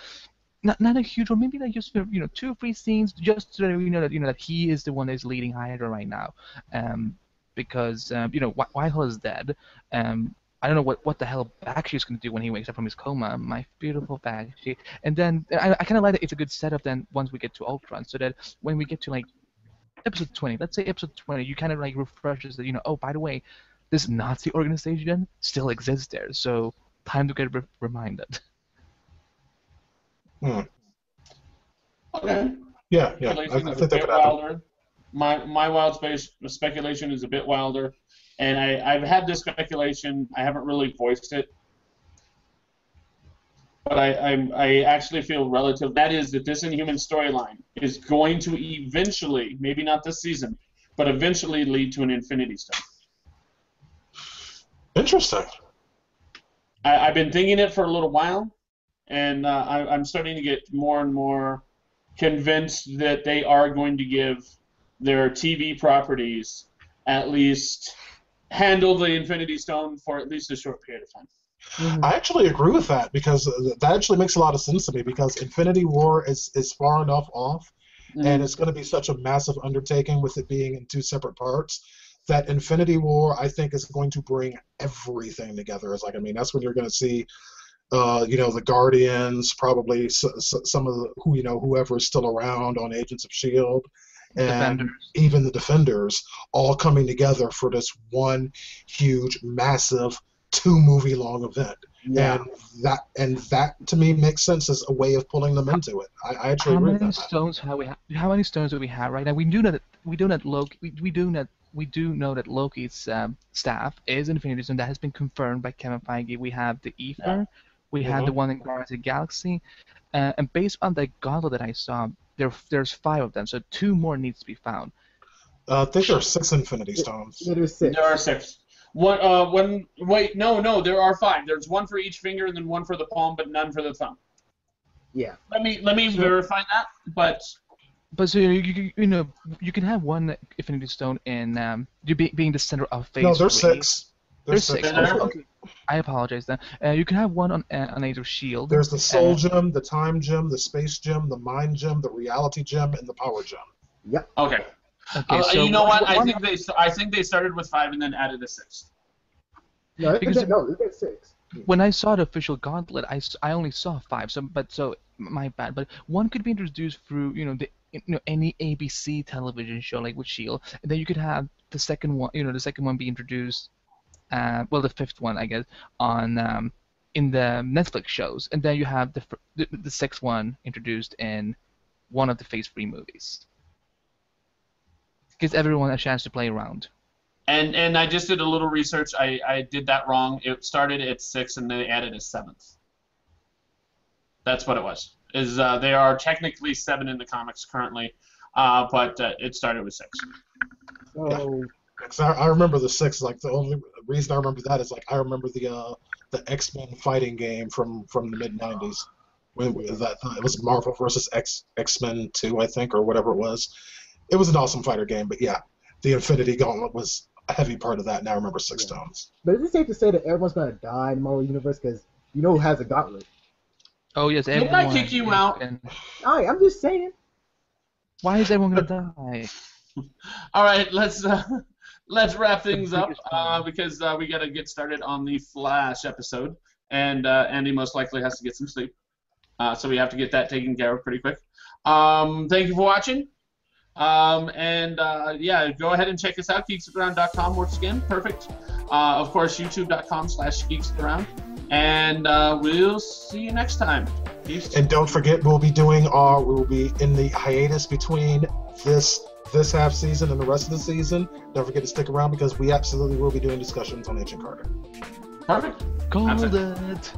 not a huge one, maybe like just 2 or 3 scenes, just so that we know that that he is the one that is leading Hydra right now, because Whitehall is dead. I don't know what the hell Bakshi's going to do when he wakes up from his coma. My beautiful Bakshi. And then I kind of like that it's a good setup then once we get to Ultron, so that when we get to like episode 20, let's say episode 20, you kind of like refreshes that, oh, by the way, this Nazi organization still exists there, so time to get reminded. Okay. Yeah. Speculation I is think a that bit could happen. wilder. My wild space speculation is a bit wilder, and I've had this speculation. I haven't really voiced it, but I actually feel relative. That is that this Inhuman storyline is going to eventually, maybe not this season, but eventually lead to an Infinity Stone. Interesting. I've been thinking it for a little while, and I'm starting to get more and more convinced that they are going to give their TV properties at least handle the Infinity Stone for at least a short period of time. I actually agree with that, because that actually makes a lot of sense to me, because Infinity War is far enough off, and it's going to be such a massive undertaking with it being in 2 separate parts, that Infinity War, I think, is going to bring everything together. It's like, I mean, that's when you're going to see the Guardians, probably some of the whoever is still around on Agents of S.H.I.E.L.D., and Defenders. even the Defenders all coming together for this one huge, massive 2-movie-long event. Yeah. And that to me makes sense as a way of pulling them into it. I actually agree with that. How many stones do we have right now? We do know that Loki's staff is Infinity Stone. That has been confirmed by Kevin Feige. We have the Ether. We have the one in Guardians of the Galaxy. And based on the gauntlet that I saw, there's 5 of them, so 2 more needs to be found. I think there are 6 Infinity Stones. There's 6. There are 6. Wait, no, there are 5. There's 1 for each finger and then 1 for the palm, but none for the thumb. Yeah. Let me verify that, but so you can have 1 Infinity Stone in being the center of Phase 3. No, there's 6. There's 6. There? Okay. I apologize then. You can have 1 on Age of S.H.I.E.L.D. There's the Soul Gem, the Time Gem, the Space Gem, the Mind Gem, the Reality Gem, and the Power Gem. Yep. okay. So you know what? I think they started with 5 and then added a 6th. No, Because they got 6. when I saw the official gauntlet, I only saw 5. So my bad. But 1 could be introduced through any ABC television show like with S.H.I.E.L.D. And then you could have the second one, the second one be introduced. The 5th one, I guess, on in the Netflix shows, and then you have the 6th one introduced in one of the Phase 3 movies. Gives everyone a chance to play around. And I just did a little research. I did that wrong. It started at 6 and they added a 7th. That's what it was. There are technically 7 in the comics currently, but it started with 6. So I remember the 6. Like, the only reason I remember that is like I remember the X-Men fighting game from the mid-90s. It was Marvel versus X-Men 2, I think, or whatever it was. It was an awesome fighter game, but yeah, the Infinity Gauntlet was a heavy part of that, and I remember 6 stones. But is it safe to say that everyone's gonna die in the Marvel Universe? Because who has a gauntlet? Oh yes, Didn't everyone. I kick you out? Alright, I'm just saying. Why is everyone gonna die? All right, let's let's wrap things up because we got to get started on the Flash episode, and Andy most likely has to get some sleep, so we have to get that taken care of pretty quick. Thank you for watching, yeah, go ahead and check us out. Geeksaround.com works again, perfect. Of course, youtube.com/geeksaround, and we'll see you next time. Peace. And don't forget, we will be in the hiatus between this half season and the rest of the season. Don't forget to stick around because we absolutely will be doing discussions on Agent Carter. Perfect. Called it.